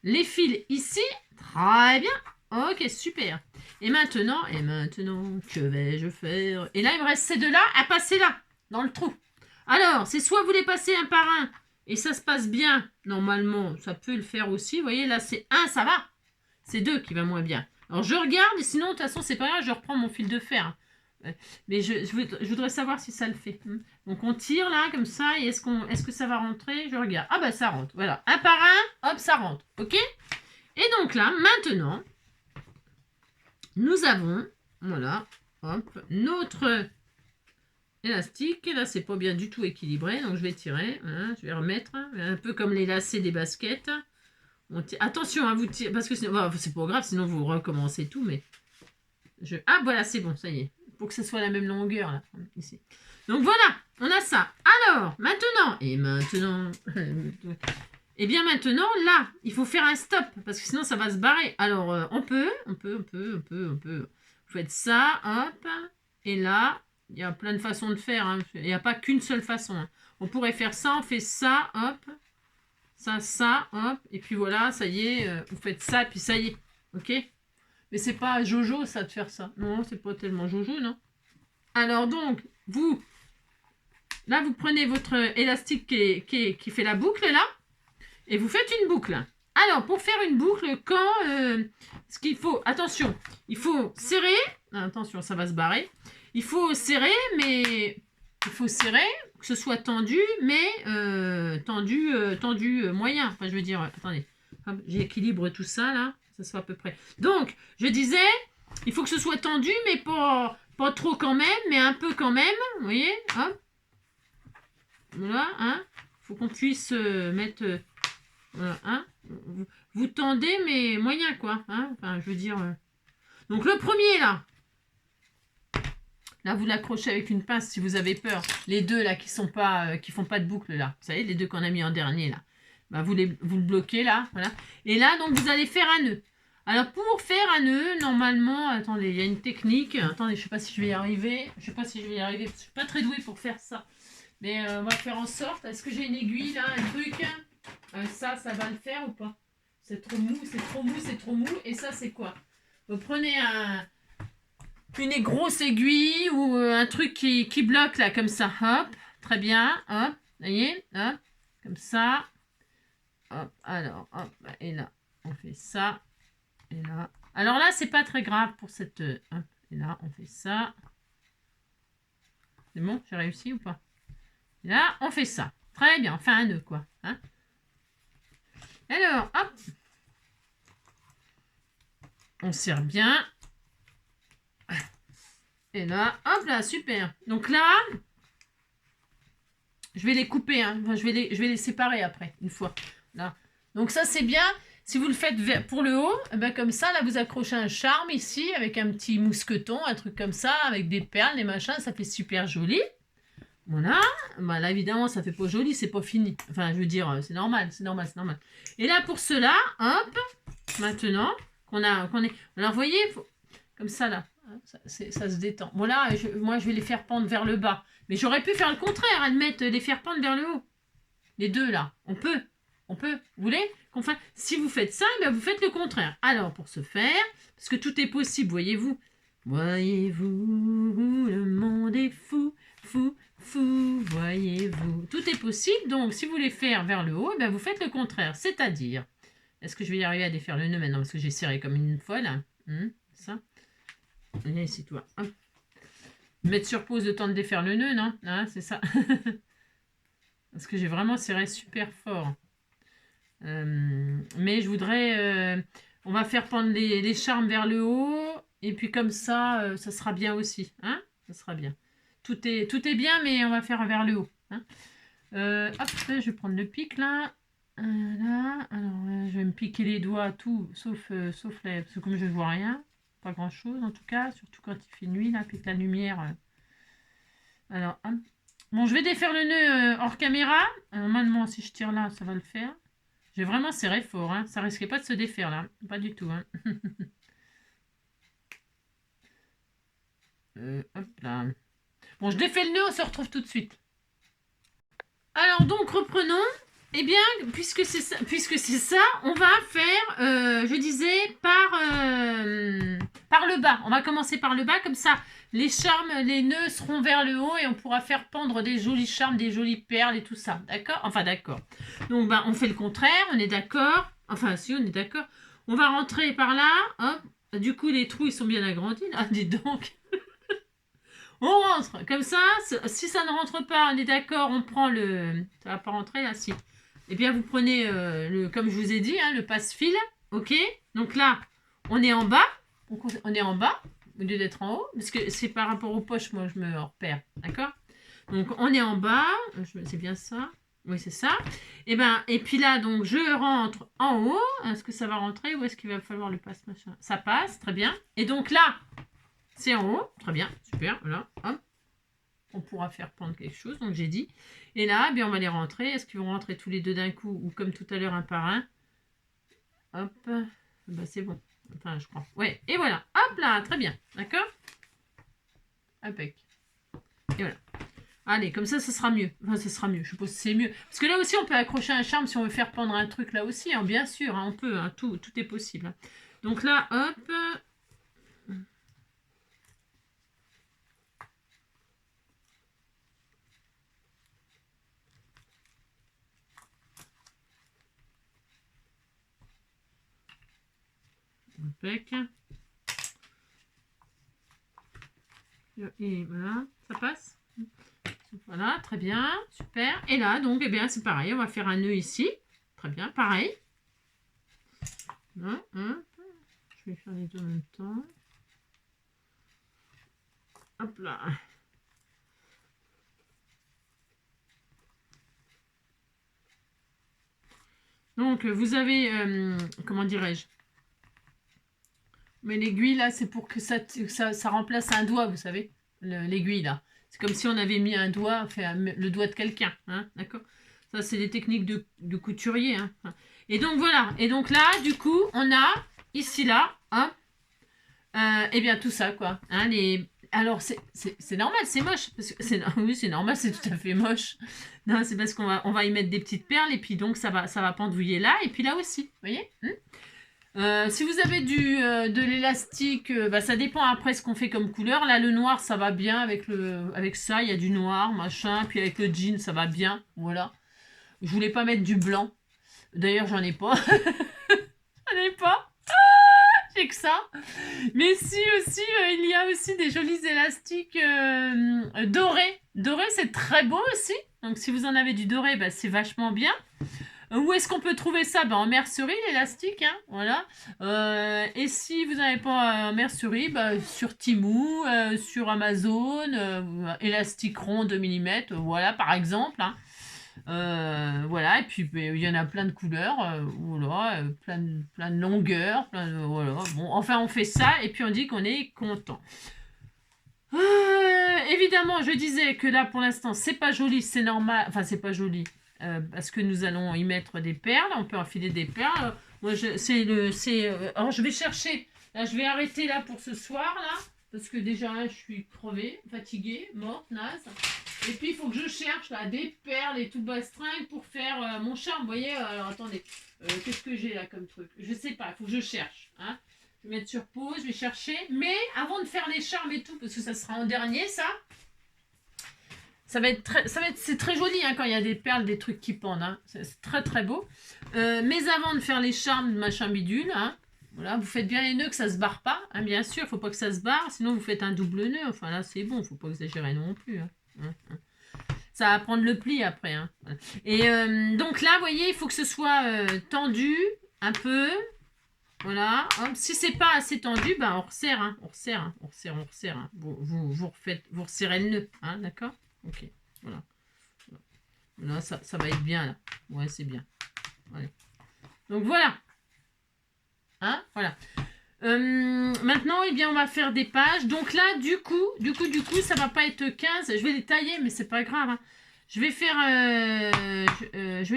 les fils ici, très bien, ok, super. Et maintenant, que vais-je faire? Et là, il me reste ces deux-là à passer là, dans le trou. Alors, c'est soit vous les passez un par un, et ça se passe bien, normalement, ça peut le faire aussi. Vous voyez, là, c'est 1, ça va. C'est 2 qui va moins bien. Alors, je regarde, et sinon, de toute façon, c'est pas grave, je reprends mon fil de fer. Mais je voudrais savoir si ça le fait. Donc, on tire là, comme ça, et est-ce que ça va rentrer? Je regarde. Ah, bah, ça rentre. Voilà, un par un, hop, ça rentre. OK? Et donc là, maintenant, nous avons, voilà, hop, notre... élastique, et là c'est pas bien du tout équilibré, donc je vais tirer, voilà, je vais remettre, un peu comme les lacets des baskets. Attention à vous tirer, parce que sinon, bah, c'est pas grave, sinon vous recommencez tout, mais ah voilà, c'est bon, ça y est, pour que ce soit la même longueur là, ici. Donc voilà, on a ça. Alors, maintenant, Et bien maintenant, là, il faut faire un stop, parce que sinon ça va se barrer. Alors, on peut. Vous faites ça, hop, et là, il y a plein de façons de faire. Hein. Il n'y a pas qu'une seule façon. Hein. On pourrait faire ça, on fait ça, hop, ça, hop, et puis voilà, ça y est, vous faites ça, puis ça y est, ok? Mais c'est pas Jojo, ça, de faire ça. Non, c'est pas tellement Jojo, non? Alors donc, là, vous prenez votre élastique qui fait la boucle, là, et vous faites une boucle. Alors, pour faire une boucle, ce qu'il faut, attention, il faut serrer, attention, ça va se barrer, il faut serrer, mais il faut serrer, que ce soit tendu, mais tendu moyen, enfin, je veux dire, attendez, j'équilibre tout ça, là, ça soit à peu près. Donc, je disais, il faut que ce soit tendu, mais pas trop quand même, mais un peu quand même, vous voyez, hop, voilà, hein, faut qu'on puisse mettre... hein, vous tendez, mais moyen, quoi. Hein, enfin, je veux dire... Donc, le premier, là, vous l'accrochez avec une pince si vous avez peur. Les deux, là, qui font pas de boucle, là. Vous savez, les deux qu'on a mis en dernier, là. Bah, vous le bloquez, là. Voilà. Et là, donc, vous allez faire un nœud. Alors, pour faire un nœud, normalement... Attendez, il y a une technique. Attendez, je sais pas si je vais y arriver. Je sais pas si je vais y arriver. Parce que je suis pas très douée pour faire ça. Mais on va faire en sorte... Est-ce que j'ai une aiguille, là, un truc? Ça va le faire ou pas? C'est trop mou, c'est trop mou, c'est trop mou. Et ça, c'est quoi? Vous prenez une grosse aiguille ou un truc qui bloque, là, comme ça. Hop, très bien. Hop, vous voyez? Hop, comme ça. Hop, alors, hop, et là, on fait ça. Et là. Alors là, c'est pas très grave pour cette... hop, et là, on fait ça. C'est bon? J'ai réussi ou pas? Et là, on fait ça. Très bien, on fait un nœud, quoi. Hein? Alors, hop. On serre bien. Et là, hop là, super. Donc là, je vais les couper. Hein. Enfin, je vais les séparer après, une fois. Là. Donc ça, c'est bien. Si vous le faites pour le haut, eh ben comme ça, là, vous accrochez un charme ici, avec un petit mousqueton, un truc comme ça, avec des perles, des machins. Ça fait super joli. Voilà, bah là évidemment ça fait pas joli, c'est pas fini. Enfin je veux dire, c'est normal, c'est normal. Et là pour cela, hop, maintenant qu'on est... Alors vous voyez, comme ça là, ça se détend. Bon là, moi je vais les faire pendre vers le bas. Mais j'aurais pu faire le contraire, admettre, les faire pendre vers le haut. Les deux là, on peut. Vous voulez qu'on fasse... Si vous faites ça, eh bien, vous faites le contraire. Alors pour ce faire, parce que tout est possible, voyez-vous. Voyez-vous, le monde est fou, voyez-vous. Tout est possible, donc si vous voulez faire vers le haut, ben vous faites le contraire. C'est-à-dire, est-ce que je vais y arriver à défaire le nœud maintenant? Parce que j'ai serré comme une folle. Ça. Viens ici, toi. Hop. Mettre sur pause le temps de défaire le nœud, non? Ah, c'est ça. Parce que j'ai vraiment serré super fort. Mais je voudrais... on va faire pendre les charmes vers le haut. Et puis comme ça, ça sera bien aussi. Hein? Ça sera bien. Tout est bien, mais on va faire vers le haut. Hein. Hop, je vais prendre le pic là. Là. Alors, je vais me piquer les doigts, tout, sauf les... Parce que comme je ne vois rien, pas grand chose en tout cas, surtout quand il fait nuit, là, puis que la lumière... Alors, hop. Bon, je vais défaire le nœud hors caméra. Normalement, si je tire là, ça va le faire. J'ai vraiment serré fort, hein. Ça risquait pas de se défaire là. Pas du tout, hein. Hop là. Bon, je défais le nœud, on se retrouve tout de suite. Alors donc, reprenons. Eh bien, puisque c'est ça, on va faire, je disais, par le bas. On va commencer par le bas, comme ça, les charmes, les nœuds seront vers le haut et on pourra faire pendre des jolis charmes, des jolies perles et tout ça. D'accord? Enfin, d'accord. Donc, bah, on fait le contraire, on est d'accord. Enfin, si, on est d'accord. On va rentrer par là. Hop. Du coup, les trous, ils sont bien agrandis. Ah, dis donc. On rentre, comme ça, si ça ne rentre pas, on est d'accord, on prend le... Ça va pas rentrer là, si. Et bien, vous prenez, comme je vous ai dit, hein, le passe-fil, ok? Donc là, on est en bas, on est en bas, au lieu d'être en haut, parce que c'est par rapport aux poches, moi, je me repère, d'accord? Donc, on est en bas, c'est bien ça, oui, c'est ça. Et puis là, donc, je rentre en haut, est-ce que ça va rentrer ou est-ce qu'il va falloir le passe-machin? Ça passe, très bien. Et donc là... C'est en haut, très bien, super, voilà, hop. on pourra faire pendre quelque chose, donc j'ai dit. Et là, eh bien, on va les rentrer. Est-ce qu'ils vont rentrer tous les deux d'un coup ou comme tout à l'heure un par un? Hop, bah, c'est bon. Enfin, je crois. Ouais, et voilà. Hop là, très bien. D'accord? Impec. Et voilà. Allez, comme ça sera mieux. Enfin, ça sera mieux. Je suppose que c'est mieux. Parce que là aussi, on peut accrocher un charme si on veut faire pendre un truc là aussi. Hein, bien sûr, hein, on peut. Hein, tout est possible. Hein. Donc là, hop. Impec. Et voilà, ça passe. Voilà, très bien, super. Et là, donc, eh bien, c'est pareil, on va faire un nœud ici. Très bien, pareil. Hein, hein. Je vais faire les deux en même temps. Hop là. Donc, vous avez, comment dirais-je? Mais l'aiguille, là, c'est pour que ça remplace un doigt, vous savez, l'aiguille, là. C'est comme si on avait mis un doigt, enfin, le doigt de quelqu'un, hein, d'accord? Ça, c'est des techniques de couturier, hein. Et donc, voilà. Et donc là, du coup, on a, ici, là, hein, eh bien, tout ça, quoi. Hein, alors, c'est normal, c'est moche. Parce que oui, c'est normal, c'est tout à fait moche. Non, c'est parce on va y mettre des petites perles, et puis donc, ça va pendouiller là, et puis là aussi, vous voyez, si vous avez de l'élastique, bah, ça dépend après ce qu'on fait comme couleur. Là, le noir, ça va bien avec ça. Il y a du noir, machin. Puis avec le jean, ça va bien. Voilà. Je voulais pas mettre du blanc. D'ailleurs, j'en ai pas. J'en ai pas. J'ai que ça. Mais si aussi, il y a aussi des jolis élastiques dorés. Doré, c'est très beau aussi. Donc, si vous en avez du doré, bah, c'est vachement bien. Où est-ce qu'on peut trouver ça? En mercerie, l'élastique, hein, voilà. Et si vous n'avez pas en mercerie, sur Temu, sur Amazon, élastique rond 2 mm, voilà, par exemple. Hein. Voilà, et puis il y en a plein de couleurs, voilà, plein de longueurs, voilà. Bon, enfin, on fait ça, et puis on dit qu'on est content. Évidemment, je disais que là, pour l'instant, c'est pas joli, c'est normal. Enfin, c'est pas joli. Parce que nous allons y mettre des perles. On peut enfiler des perles. Moi, alors, je vais chercher. Là, je vais arrêter là pour ce soir, là. Parce que déjà, je suis crevée, fatiguée, morte, naze. Et puis, il faut que je cherche là des perles et tout bastringue pour faire mon charme. Vous voyez, alors attendez. Qu'est-ce que j'ai là comme truc? Je sais pas, il faut que je cherche. Hein. Je vais mettre sur pause, je vais chercher. Mais avant de faire les charmes et tout, parce que ça sera en dernier, ça. C'est très joli hein, quand il y a des perles, des trucs qui pendent. Hein. C'est très très beau. Mais avant de faire les charmes, machin bidule, hein, voilà, vous faites bien les nœuds que ça se barre pas. Hein, bien sûr, il faut pas que ça se barre, sinon vous faites un double nœud. Enfin là, c'est bon, faut pas exagérer non plus. Hein. Ça va prendre le pli après. Hein. Et donc là, vous voyez, il faut que ce soit tendu un peu. Voilà. Hop. Si c'est pas assez tendu, on resserre. Hein. On resserre. Hein. On resserre. On resserre. Hein. Vous resserrez le nœud. Hein, d'accord? Ok. Voilà. Là, ça va être bien, là. Ouais, c'est bien. Allez. Donc, voilà. Hein? Voilà. Maintenant, eh bien, on va faire des pages. Donc là, du coup, ça va pas être 15. Je vais les tailler, mais c'est pas grave. Hein. Je vais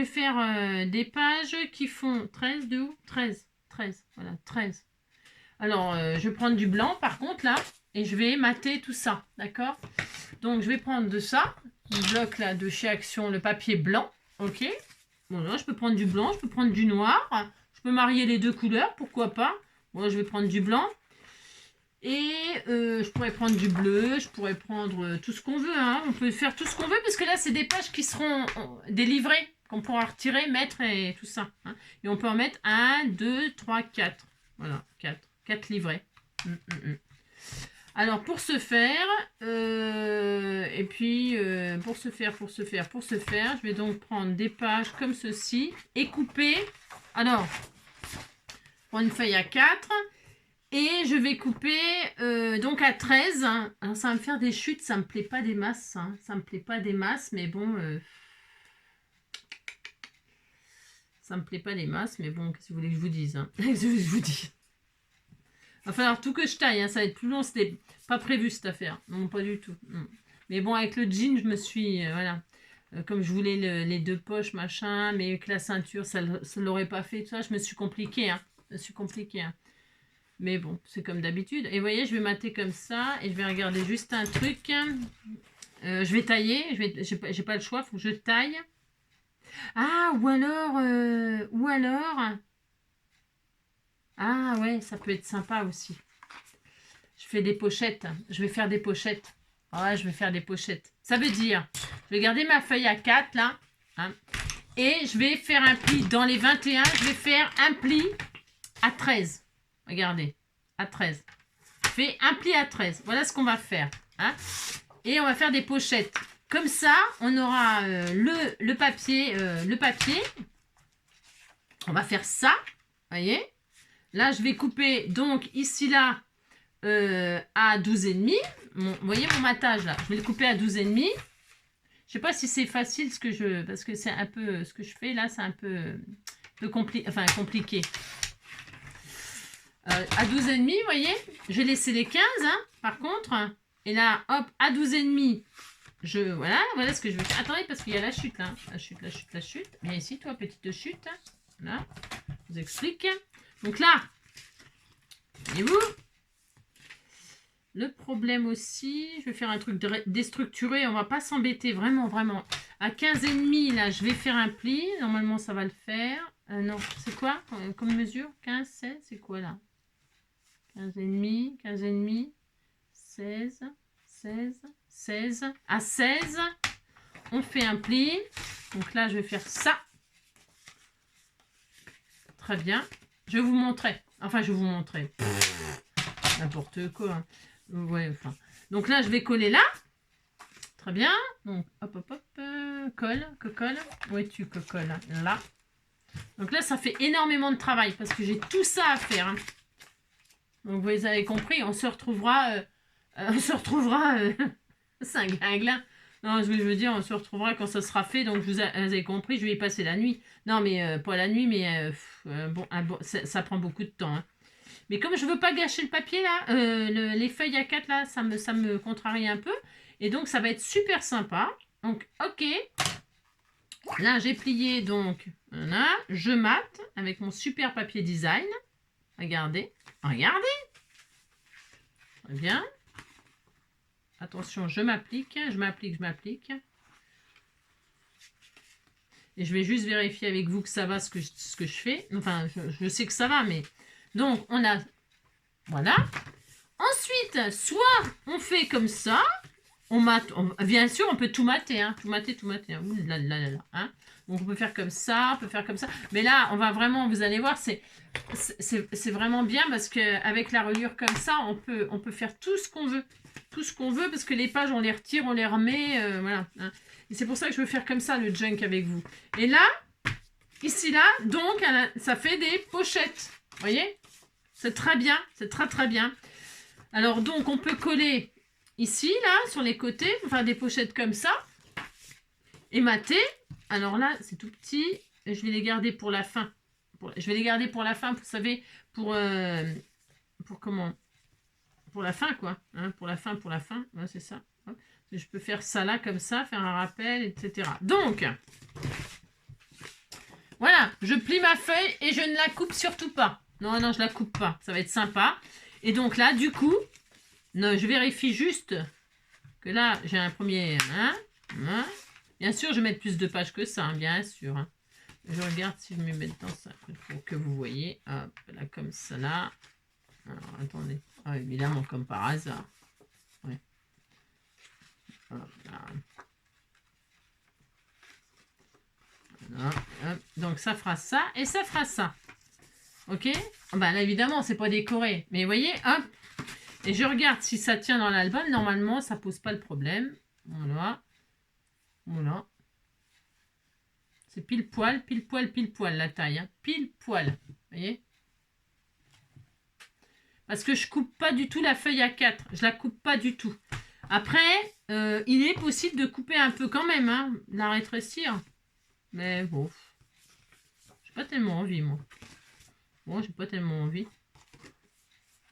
faire des pages qui font 13, de où 13. 13. Voilà, 13. Alors, je vais prendre du blanc, par contre, là. Et je vais mater tout ça. D'accord? Donc, je vais prendre de ça. Le bloc là de chez Action, le papier blanc. Ok. Voilà, je peux prendre du blanc, je peux prendre du noir. Je peux marier les deux couleurs, pourquoi pas. Moi, je vais prendre du blanc. Et je pourrais prendre du bleu, je pourrais prendre tout ce qu'on veut. Hein. On peut faire tout ce qu'on veut, parce que là, c'est des pages qui seront des livrets qu'on pourra retirer, mettre et tout ça. Hein. Et on peut en mettre 1, 2, 3, 4. Voilà, 4. 4 livrets. Alors, pour ce faire, pour ce faire, je vais donc prendre des pages comme ceci et couper. Alors, prendre une feuille à 4 et je vais couper donc à 13. Alors, ça va me faire des chutes, ça me plaît pas des masses. Hein. Ça me plaît pas des masses, mais bon... ça me plaît pas des masses, mais bon, qu'est-ce que vous voulez que je vous dise hein. Qu'est-ce que je vous dis? Il va falloir tout que je taille, hein. Ça va être plus long, c'était pas prévu cette affaire. Non, pas du tout. Mais bon, avec le jean, je me suis... voilà. Comme je voulais les deux poches, machin, mais que la ceinture, ça ne l'aurait pas fait, tout ça, je me suis compliquée. Hein. Je me suis compliquée. Hein. Mais bon, c'est comme d'habitude. Et vous voyez, je vais mater comme ça. Et je vais regarder juste un truc. Je vais tailler. J'ai pas le choix, il faut que je taille. Ah, ou alors... Ah ouais, ça peut être sympa aussi. Je fais des pochettes. Je vais faire des pochettes. Ouais, je vais faire des pochettes. Ça veut dire, je vais garder ma feuille à 4 là. Hein, et je vais faire un pli dans les 21. Je vais faire un pli à 13. Regardez, à 13. Je fais un pli à 13. Voilà ce qu'on va faire. Hein, et on va faire des pochettes. Comme ça, on aura le papier. On va faire ça. Vous voyez? Là, je vais couper donc ici là à 12,5. Vous voyez mon matage là, je vais le couper à 12,5. Je sais pas si c'est facile ce que je... Parce que c'est un peu... Ce que je fais là, c'est un peu compliqué. À 12,5, vous voyez, j'ai laissé les 15, hein, par contre. Et là, hop, à 12,5, voilà ce que je veux faire. Attendez, parce qu'il y a la chute là. La chute. Viens ici, toi, petite chute. Là, je vous explique. Donc là, voyez-vous, le problème aussi, je vais faire un truc déstructuré, on va pas s'embêter, vraiment. À 15,5, là, je vais faire un pli. Normalement, ça va le faire. Non, c'est quoi comme mesure? 15, 16, c'est quoi là? 15,5, 16. À 16, on fait un pli. Donc là, je vais faire ça. Très bien. Je vais vous montrer. Enfin, je vais vous montrer. N'importe quoi. Hein. Ouais, enfin. Donc là, je vais coller là. Très bien. Donc, hop. Colle. Où es-tu que colle? Là. Donc là, ça fait énormément de travail parce que j'ai tout ça à faire. Hein. Donc, vous avez compris, on se retrouvera... Cinglin. Non, je veux dire, on se retrouvera quand ça sera fait. Donc, vous avez compris, je vais y passer la nuit. Non, mais pas la nuit, mais ça prend beaucoup de temps. Hein. Mais comme je veux pas gâcher le papier, là, les feuilles à 4, là, ça me contrarie un peu. Et donc, ça va être super sympa. Donc, ok. Là, j'ai plié, donc, voilà. Je mate avec mon super papier design. Regardez. Très bien. Attention, je m'applique. Et je vais juste vérifier avec vous que ça va ce que je fais. Enfin, je sais que ça va, mais... Donc, on a... Voilà. Ensuite, soit on fait comme ça. On mate. Bien sûr, on peut tout mater. Hein, tout mater. Hein. Ouh là là là. Hein. Donc, on peut faire comme ça. Mais là, on va vraiment... Vous allez voir, c'est vraiment bien parce qu'avec la reliure comme ça, on peut faire tout ce qu'on veut. Parce que les pages, on les retire, on les remet. Voilà. Hein. Et c'est pour ça que je veux faire comme ça le junk avec vous. Et là, ici, là, donc, ça fait des pochettes. Vous voyez? C'est très bien. C'est très bien. Alors, donc, on peut coller ici, là, sur les côtés. On peut faire des pochettes comme ça. Et mater. Alors là, c'est tout petit. Je vais les garder pour la fin. Je vais les garder pour la fin, vous savez, pour comment? Pour la fin, quoi. Hein, pour la fin. Ouais, c'est ça. Je peux faire ça là, comme ça, faire un rappel, etc. Donc, voilà, je plie ma feuille et je ne la coupe surtout pas. Non, je la coupe pas. Ça va être sympa. Et donc là, du coup, je vérifie juste que là, j'ai un premier... Hein. Bien sûr, je vais mettre plus de pages que ça, hein, bien sûr. Hein. Je regarde si je me mets dans ça pour que vous voyez. Hop, là, comme ça, là. Alors, attendez. Ah, évidemment, comme par hasard. Ouais. Hop, là. Voilà, hop. Donc, ça fera ça et ça fera ça. Ok? Ben, là, évidemment, c'est pas décoré. Mais vous voyez, hop. Et je regarde si ça tient dans l'album. Normalement, ça pose pas le problème. Voilà. C'est pile poil la taille. Hein. Pile poil. Vous voyez? Parce que je coupe pas du tout la feuille à 4. Je la coupe pas du tout. Après, il est possible de couper un peu quand même. Hein, la rétrécir. Mais bon. J'ai pas tellement envie, moi. Bon, j'ai pas tellement envie.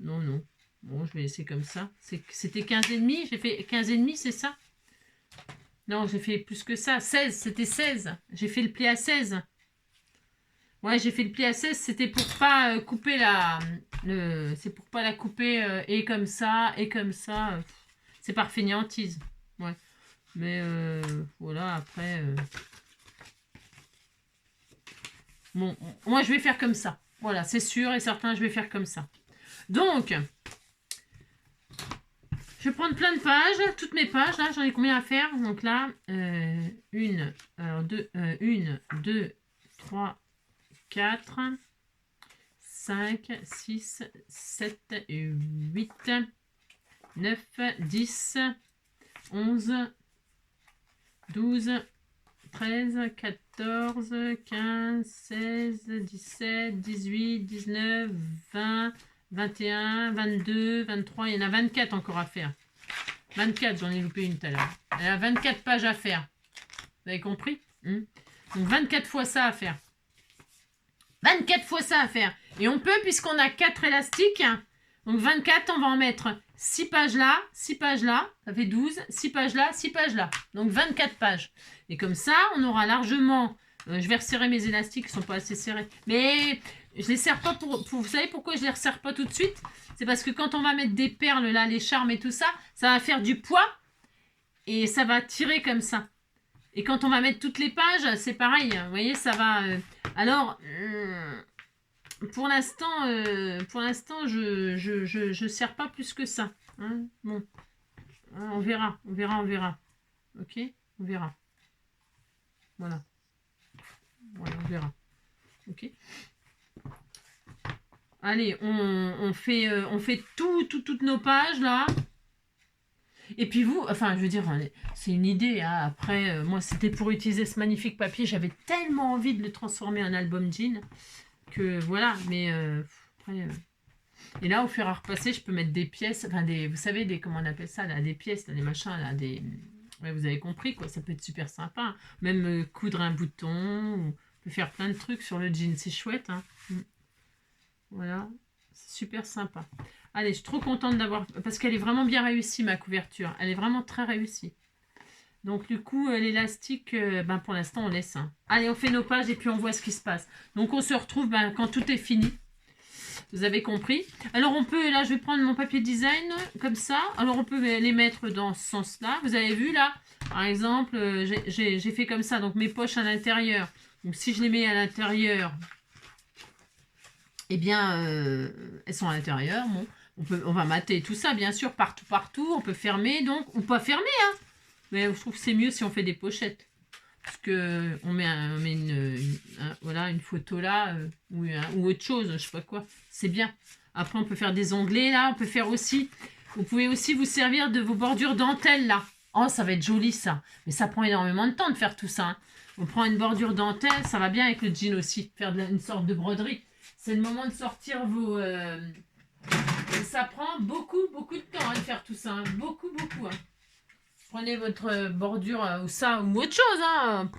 Non. Bon, je vais laisser comme ça. C'était 15,5. J'ai fait 15,5, c'est ça? Non, j'ai fait plus que ça. 16, c'était 16. J'ai fait le pli à 16. Ouais, j'ai fait le pli à 16, c'était pour pas couper la... C'est pour pas la couper et comme ça, et comme ça. C'est par fainéantise. Ouais. Mais voilà, après... Bon, moi, je vais faire comme ça. Voilà, c'est sûr et certain, je vais faire comme ça. Donc, je vais prendre plein de pages, toutes mes pages. Là, j'en ai combien à faire? Donc là, 1, 2, 3, 4, 5, 6, 7, 8, 9, 10, 11, 12, 13, 14, 15, 16, 17, 18, 19, 20, 21, 22, 23. Il y en a 24 encore à faire. 24, j'en ai loupé une tout à l'heure. Il y a 24 pages à faire. Vous avez compris? Donc 24 fois ça à faire. 24 fois ça à faire. Et on peut, puisqu'on a 4 élastiques, donc 24, on va en mettre 6 pages là, 6 pages là, ça fait 12, 6 pages là, 6 pages là. Donc 24 pages. Et comme ça, on aura largement... je vais resserrer mes élastiques, ils ne sont pas assez serrés. Mais je ne les serre pas pour... Vous savez pourquoi je ne les resserre pas tout de suite? C'est parce que quand on va mettre des perles là, les charmes et tout ça, ça va faire du poids et ça va tirer comme ça. Et quand on va mettre toutes les pages, c'est pareil. Vous voyez, ça va... alors... pour l'instant, je serre pas plus que ça. Hein, bon, on verra. Ok, on verra. Voilà, on verra. Ok. Allez, on fait toutes nos pages là. Et puis vous, enfin, je veux dire, c'est une idée. Hein. Après, moi, c'était pour utiliser ce magnifique papier. J'avais tellement envie de le transformer en album jean. Que voilà, mais après, et là au fer à repasser, je peux mettre des pièces, enfin des, vous savez, des, comment on appelle ça là, des pièces, des machins là, des, ouais, vous avez compris quoi, ça peut être super sympa, hein. Même coudre un bouton, on peut faire plein de trucs sur le jean, c'est chouette, hein. Voilà, c'est super sympa. Allez, je suis trop contente d'avoir, parce qu'elle est vraiment bien réussie ma couverture, elle est vraiment très réussie. Donc du coup, l'élastique, ben, pour l'instant, on laisse. Hein. Allez, on fait nos pages et puis on voit ce qui se passe. Donc on se retrouve quand tout est fini. Vous avez compris. Alors on peut, là, je vais prendre mon papier design comme ça. Alors on peut les mettre dans ce sens-là. Vous avez vu là, par exemple, j'ai fait comme ça. Donc mes poches à l'intérieur. Donc si je les mets à l'intérieur, eh bien, elles sont à l'intérieur. Bon, on va mater tout ça, bien sûr, partout. On peut fermer, donc, ou pas fermer, hein. Mais je trouve que c'est mieux si on fait des pochettes. Parce que on met voilà, une photo là, ou autre chose, je sais pas quoi. C'est bien. Après, on peut faire des onglets là. On peut faire aussi... Vous pouvez aussi vous servir de vos bordures dentelle là. Oh, ça va être joli ça. Mais ça prend énormément de temps de faire tout ça. Hein. On prend une bordure dentelle, ça va bien avec le jean aussi. Faire une sorte de broderie. C'est le moment de sortir vos... Ça prend beaucoup de temps hein, de faire tout ça. Hein. Beaucoup. Hein. Prenez votre bordure ou ça ou autre chose. Hein.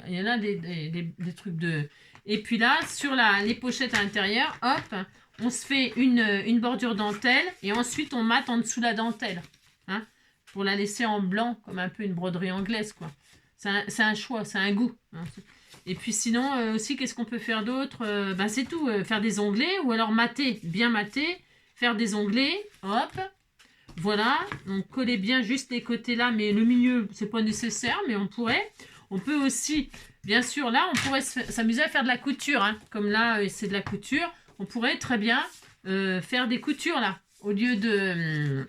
Il y en a des trucs de... Et puis là, sur les pochettes à l'intérieur, hop, on se fait une bordure dentelle et ensuite on mate en dessous la dentelle. Hein, pour la laisser en blanc, comme un peu une broderie anglaise. Quoi. C'est un choix, c'est un goût. Hein. Et puis sinon, aussi, qu'est-ce qu'on peut faire d'autre? Ben, c'est tout. Faire des onglets ou alors mater, bien mater. Faire des onglets, hop. Voilà, donc coller bien juste les côtés là, mais le milieu, c'est pas nécessaire, mais on pourrait. On peut aussi, bien sûr, là, on pourrait s'amuser à faire de la couture. Hein. Comme là, c'est de la couture. On pourrait très bien faire des coutures là, au lieu de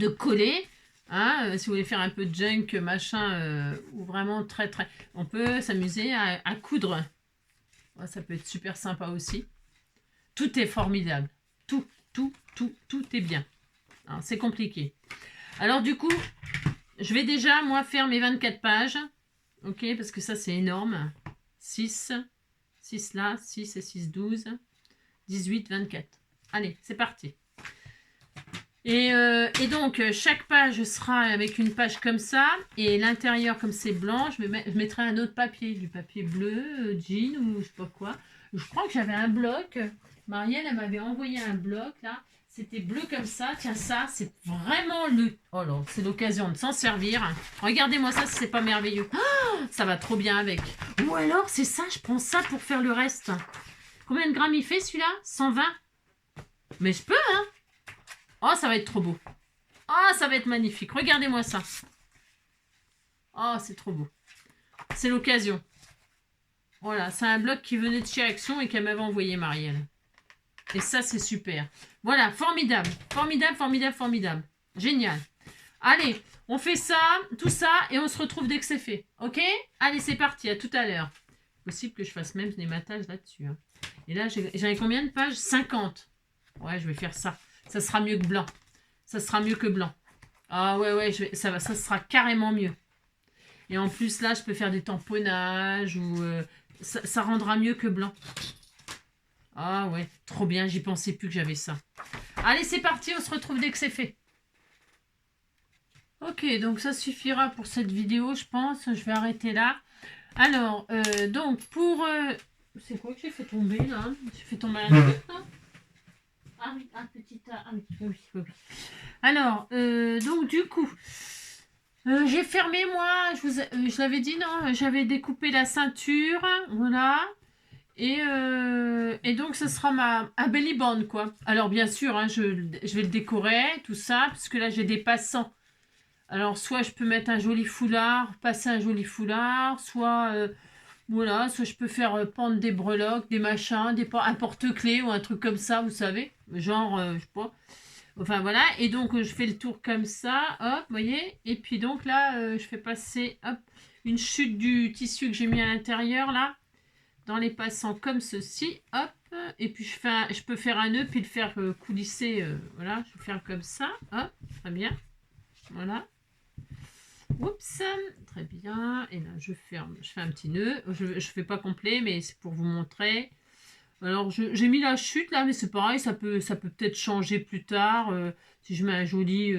coller. Hein, si vous voulez faire un peu de junk, machin, ou vraiment très... On peut s'amuser à coudre. Ouais, ça peut être super sympa aussi. Tout est formidable. Tout est bien. C'est compliqué. Alors du coup, je vais déjà, moi, faire mes 24 pages. Ok, parce que ça, c'est énorme. 6 là, 6 et 6, 12, 18, 24. Allez, c'est parti. Et donc, chaque page sera avec une page comme ça. Et l'intérieur, comme c'est blanc, je mettrai un autre papier. Du papier bleu, jean ou je sais pas quoi. Je crois que j'avais un bloc. Marielle, elle m'avait envoyé un bloc, là. C'était bleu comme ça. Tiens, ça, c'est vraiment le... Oh là, c'est l'occasion de s'en servir. Regardez-moi ça, si c'est pas merveilleux. Oh, ça va trop bien avec. Ou alors, c'est ça, je prends ça pour faire le reste. Combien de grammes il fait, celui-là? 120. Mais je peux, hein. Oh, ça va être trop beau. Oh, ça va être magnifique. Regardez-moi ça. Oh, c'est trop beau. C'est l'occasion. Voilà, c'est un bloc qui venait de chez Action et qu'elle m'avait envoyé, Marielle. Et ça, c'est super. Voilà, formidable. Formidable, formidable, formidable. Génial. Allez, on fait ça, tout ça, et on se retrouve dès que c'est fait. Ok? Allez, c'est parti, à tout à l'heure. Possible que je fasse même des matages là-dessus. Hein. Et là, j'avais combien de pages? 50. Ouais, je vais faire ça. Ça sera mieux que blanc. Ça sera mieux que blanc. Ah ouais, ouais, ça sera carrément mieux. Et en plus, là, je peux faire des tamponnages ou... ça rendra mieux que blanc. Ah ouais, trop bien, j'y pensais plus que j'avais ça. Allez, c'est parti, on se retrouve dès que c'est fait. Ok, donc ça suffira pour cette vidéo, je pense. Je vais arrêter là. Alors, donc, pour... c'est quoi que j'ai fait tomber, là? J'ai fait tomber un truc, là? Ah oui, un petit... Ah oui, oui, oui. Alors, donc, du coup... j'ai fermé, moi, je l'avais dit, non? J'avais découpé la ceinture, voilà. Et donc, ce sera un belly band, quoi. Alors, bien sûr, hein, je vais le décorer, tout ça, parce que là, j'ai des passants. Alors, soit je peux mettre un joli foulard, passer un joli foulard, soit, voilà, soit je peux faire pendre des breloques, des machins, un porte-clés ou un truc comme ça, vous savez. Genre, je sais pas. Enfin, voilà. Et donc, je fais le tour comme ça, hop, vous voyez. Et puis, donc, là, je fais passer, hop, une chute du tissu que j'ai mis à l'intérieur, là. Dans les passants comme ceci, hop, et puis je peux faire un nœud puis le faire coulisser, voilà, je vais faire comme ça, hop, très bien, voilà, oups, très bien, et là je fais un petit nœud, je fais pas complet mais c'est pour vous montrer. Alors j'ai mis la chute là, mais c'est pareil, ça peut peut-être changer plus tard, si je mets un joli,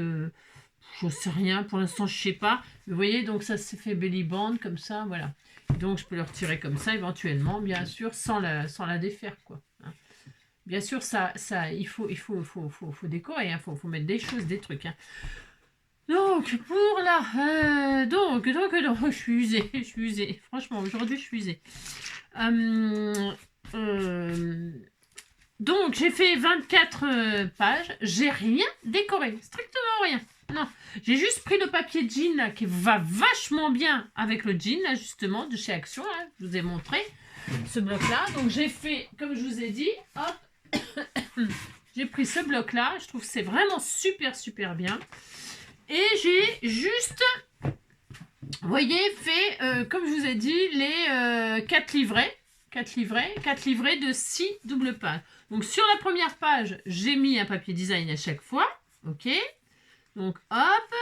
je sais rien, pour l'instant je sais pas, vous voyez, donc ça se fait belly band comme ça, voilà. Donc, je peux le retirer comme ça, éventuellement, bien sûr, sans la défaire, quoi. Hein. Bien sûr, il faut décorer, hein, faut mettre des choses, des trucs. Hein. Donc, pour là, donc, je suis usée. Franchement, aujourd'hui, je suis usée. Donc, j'ai fait 24 pages. J'ai rien décoré, strictement rien. Non, j'ai juste pris le papier jean là, qui va vachement bien avec le jean là justement de chez Action. Hein, je vous ai montré ce bloc là. Donc j'ai fait, comme je vous ai dit, hop, j'ai pris ce bloc là. Je trouve que c'est vraiment super bien. Et j'ai juste, vous voyez, fait, comme je vous ai dit, les 4 livrets. 4 livrets de 6 doubles pages. Donc sur la première page, j'ai mis un papier design à chaque fois. Ok. Donc, hop,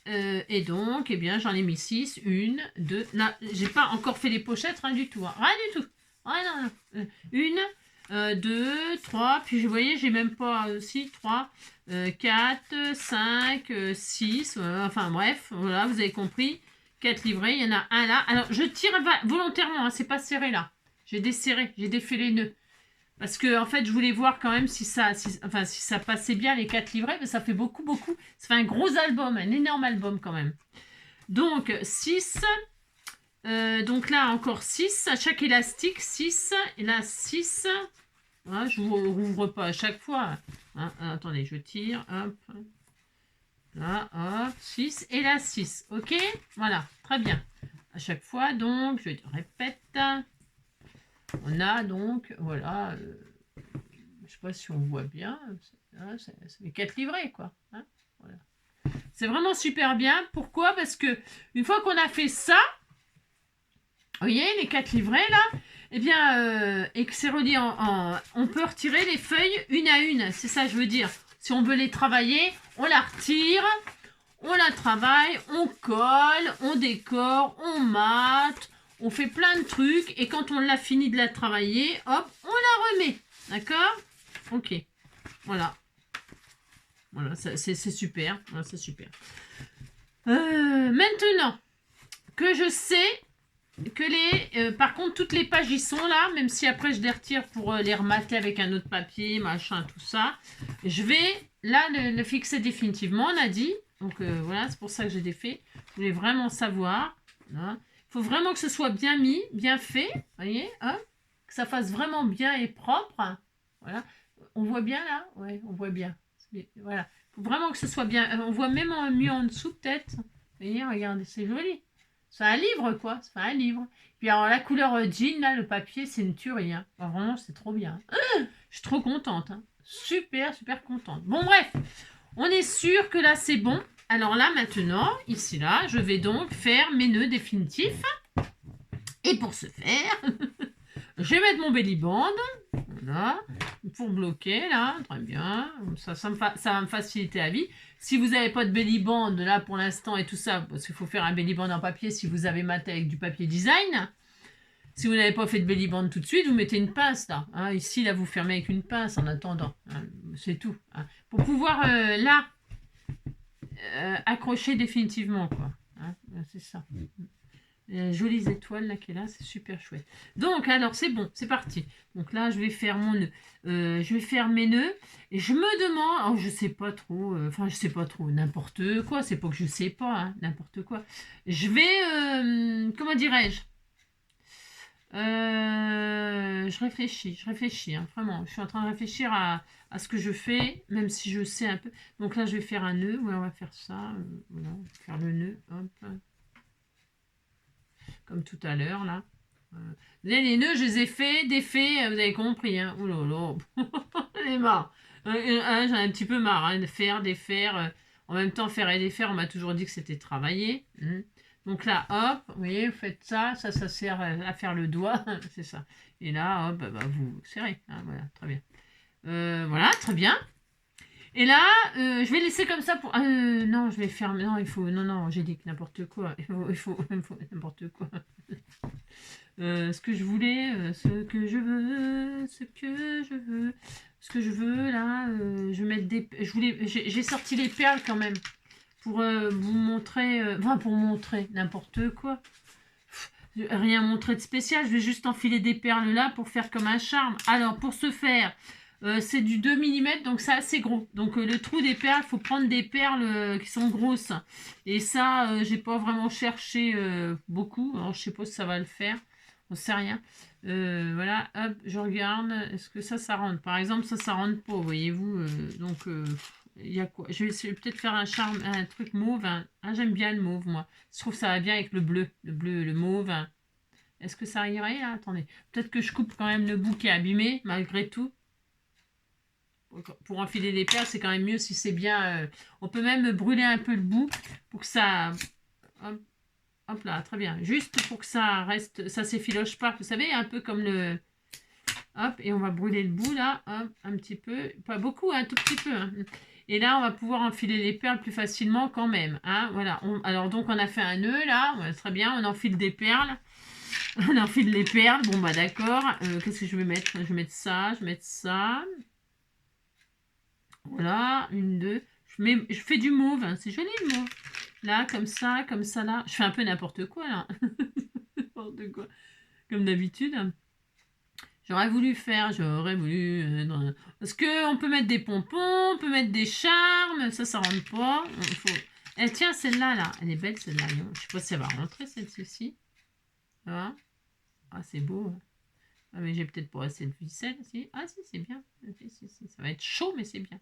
et donc, eh bien, j'en ai mis 6, 1, 2, là, j'ai pas encore fait les pochettes, rien du tout, hein, rien du tout, rien, non, 1, 2, 3, puis vous voyez, j'ai même pas, 3, 4, 5, 6, enfin bref, voilà, vous avez compris, 4 livrets, il y en a un là, alors je tire volontairement, hein, c'est pas serré là, j'ai desserré, j'ai défait les nœuds. Parce que, en fait, je voulais voir quand même si ça passait bien les 4 livrets, mais ça fait beaucoup. Ça fait un gros album, un énorme album quand même. Donc, 6. Donc là, encore 6. À chaque élastique, 6. Et là, 6. Voilà, je ne rouvre pas à chaque fois. Hein, attendez, je tire. Hop. Là, hop. 6. Et là, 6. Ok? Voilà, très bien. À chaque fois, donc, je répète. On a donc, voilà, je sais pas si on voit bien, c'est les 4 livrets, quoi. Hein, voilà. C'est vraiment super bien. Pourquoi? Parce que une fois qu'on a fait ça, vous voyez, les 4 livrets, là, eh bien, et que c'est relié on peut retirer les feuilles une à une. C'est ça, je veux dire. Si on veut les travailler, on la retire, on la travaille, on colle, on décore, on mate, on fait plein de trucs et quand on l'a fini de la travailler, hop, on la remet. D'accord? Ok. Voilà. Voilà, c'est super. Voilà, c'est super. Maintenant que je sais par contre, toutes les pages y sont là, même si après je les retire pour les remater avec un autre papier, machin, tout ça. Je vais là le fixer définitivement, on a dit. Donc voilà, c'est pour ça que j'ai défait. Je voulais vraiment savoir. Il faut vraiment que ce soit bien mis, bien fait. Vous voyez, hein, que ça fasse vraiment bien et propre. Voilà. On voit bien là? Ouais, on voit bien. Voilà. Il faut vraiment que ce soit bien. On voit même mieux en dessous peut-être. Vous voyez, regardez, c'est joli. C'est un livre, quoi. C'est un livre. Puis alors, la couleur jean, là, le papier, c'est une tuerie. Hein. Enfin, vraiment, c'est trop bien. Je suis trop contente. Hein. Super, super contente. Bon, bref. On est sûr que là, c'est bon. Alors là, maintenant, ici, là, je vais donc faire mes nœuds définitifs. Et pour ce faire, je vais mettre mon belly band. Voilà. Pour bloquer, là. Très bien. Ça va me faciliter la vie. Si vous n'avez pas de belly band, là, pour l'instant, et tout ça, parce qu'il faut faire un belly band en papier si vous avez maté avec du papier design. Si vous n'avez pas fait de belly band tout de suite, vous mettez une pince, là. Hein. Ici, là, vous fermez avec une pince en attendant. Hein. C'est tout. Hein. Pour pouvoir, là, accrocher définitivement, quoi. Hein. C'est ça. Jolies étoiles là qui est là, c'est super chouette. Donc alors c'est bon, c'est parti. Donc là je vais faire mon nœud, je vais faire mes nœuds et je me demande, oh, je sais pas trop, enfin je sais pas trop, n'importe quoi, c'est pas que je sais pas, hein, n'importe quoi. Je vais, comment dirais-je, je réfléchis, hein, vraiment, je suis en train de réfléchir à ce que je fais, même si je sais un peu. Donc là je vais faire un nœud, ouais on va faire ça, voilà, faire le nœud, hop. Comme tout à l'heure là. Les nœuds, je les ai fait, défaits, vous avez compris. Hein. Ouh là là, j'en ai marre. J'en ai un petit peu marre hein, de faire, défaire. En même temps, faire et défaire, on m'a toujours dit que c'était travailler. Donc là, hop, vous voyez, vous faites ça, ça sert à faire le doigt, c'est ça. Et là, hop, vous serrez. Hein, voilà, très bien. Voilà, très bien. Et là, je vais laisser comme ça pour... non, je vais faire... Non, il faut... Non, j'ai dit que n'importe quoi. Il faut n'importe quoi. Ce que je voulais, ce que je veux, ce que je veux, ce que je veux, là, je vais mettre des... J'ai sorti les perles quand même. Pour vous montrer... Enfin, pour montrer n'importe quoi. Rien montrer de spécial, je vais juste enfiler des perles là pour faire comme un charme. Alors, pour ce faire... c'est du 2 mm, donc c'est assez gros. Donc le trou des perles, il faut prendre des perles qui sont grosses. Et ça, j'ai pas vraiment cherché beaucoup. Alors je sais pas si ça va le faire. On sait rien. Voilà, hop, je regarde. Est-ce que ça rentre? Par exemple, ça rentre pas, voyez-vous. Donc, il y a quoi? Je vais peut-être faire un charme, un truc mauve. Hein. Ah, j'aime bien le mauve, moi. Je trouve que ça va bien avec le bleu. Le bleu, le mauve. Hein. Est-ce que ça irait là? Attendez. Peut-être que je coupe quand même le bout qui est abîmé, malgré tout. Pour enfiler les perles, c'est quand même mieux si c'est bien... on peut même brûler un peu le bout pour que ça... Hop, hop là, très bien. Juste pour que ça reste... Ça s'effiloche pas, vous savez, un peu comme le... Hop, et on va brûler le bout là, hop, un petit peu. Pas beaucoup, un tout petit peu. Hein. Et là, on va pouvoir enfiler les perles plus facilement quand même. Hein, voilà. Alors donc, on a fait un nœud là, ouais, très bien. On enfile des perles. On enfile les perles. Bon, bah d'accord. Qu'est-ce que je vais mettre? Je vais mettre ça, je vais mettre ça. Voilà, une, deux. Je fais du mauve, hein. C'est joli le mauve. Là, comme ça, là. Je fais un peu n'importe quoi, là. N'importe quoi. Comme d'habitude. J'aurais voulu... Parce qu'on peut mettre des pompons, on peut mettre des charmes. Ça rentre pas. Eh, tiens, celle-là, là. Elle est belle, celle-là. Je sais pas si elle va rentrer, celle-ci. Voilà. Ah, c'est beau. Hein. Ah, mais j'ai peut-être pas assez de ficelle. Si. Ah, si, c'est bien. Si. Ça va être chaud, mais c'est bien.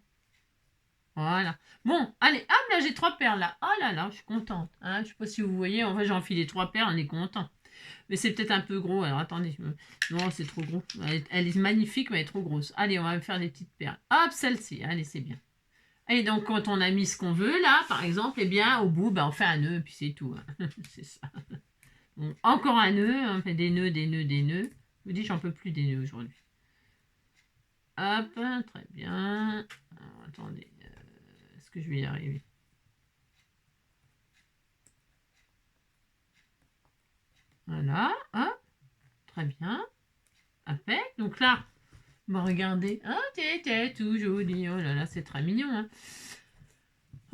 Voilà. Bon, allez, hop, là, j'ai 3 perles, là. Oh là là, je suis contente. Hein, je sais pas si vous voyez, en vrai, j'ai enfilé 3 perles, on est content. Mais c'est peut-être un peu gros, alors attendez. Non, c'est trop gros. Elle est magnifique, mais elle est trop grosse. Allez, on va faire des petites perles. Hop, celle-ci, allez, c'est bien. Et donc, quand on a mis ce qu'on veut, là, par exemple, eh bien, au bout, on fait un nœud, puis c'est tout. Hein. C'est ça. Donc, encore un nœud, on fait des nœuds, des nœuds, des nœuds. Je vous dis, j'en peux plus des nœuds aujourd'hui. Hop, très bien. Alors, attendez. Est-ce que je vais y arriver? Voilà, hop, très bien. Impec. Donc là, regardez. Ah, t'es tout joli. Oh là là, c'est très mignon. Hein.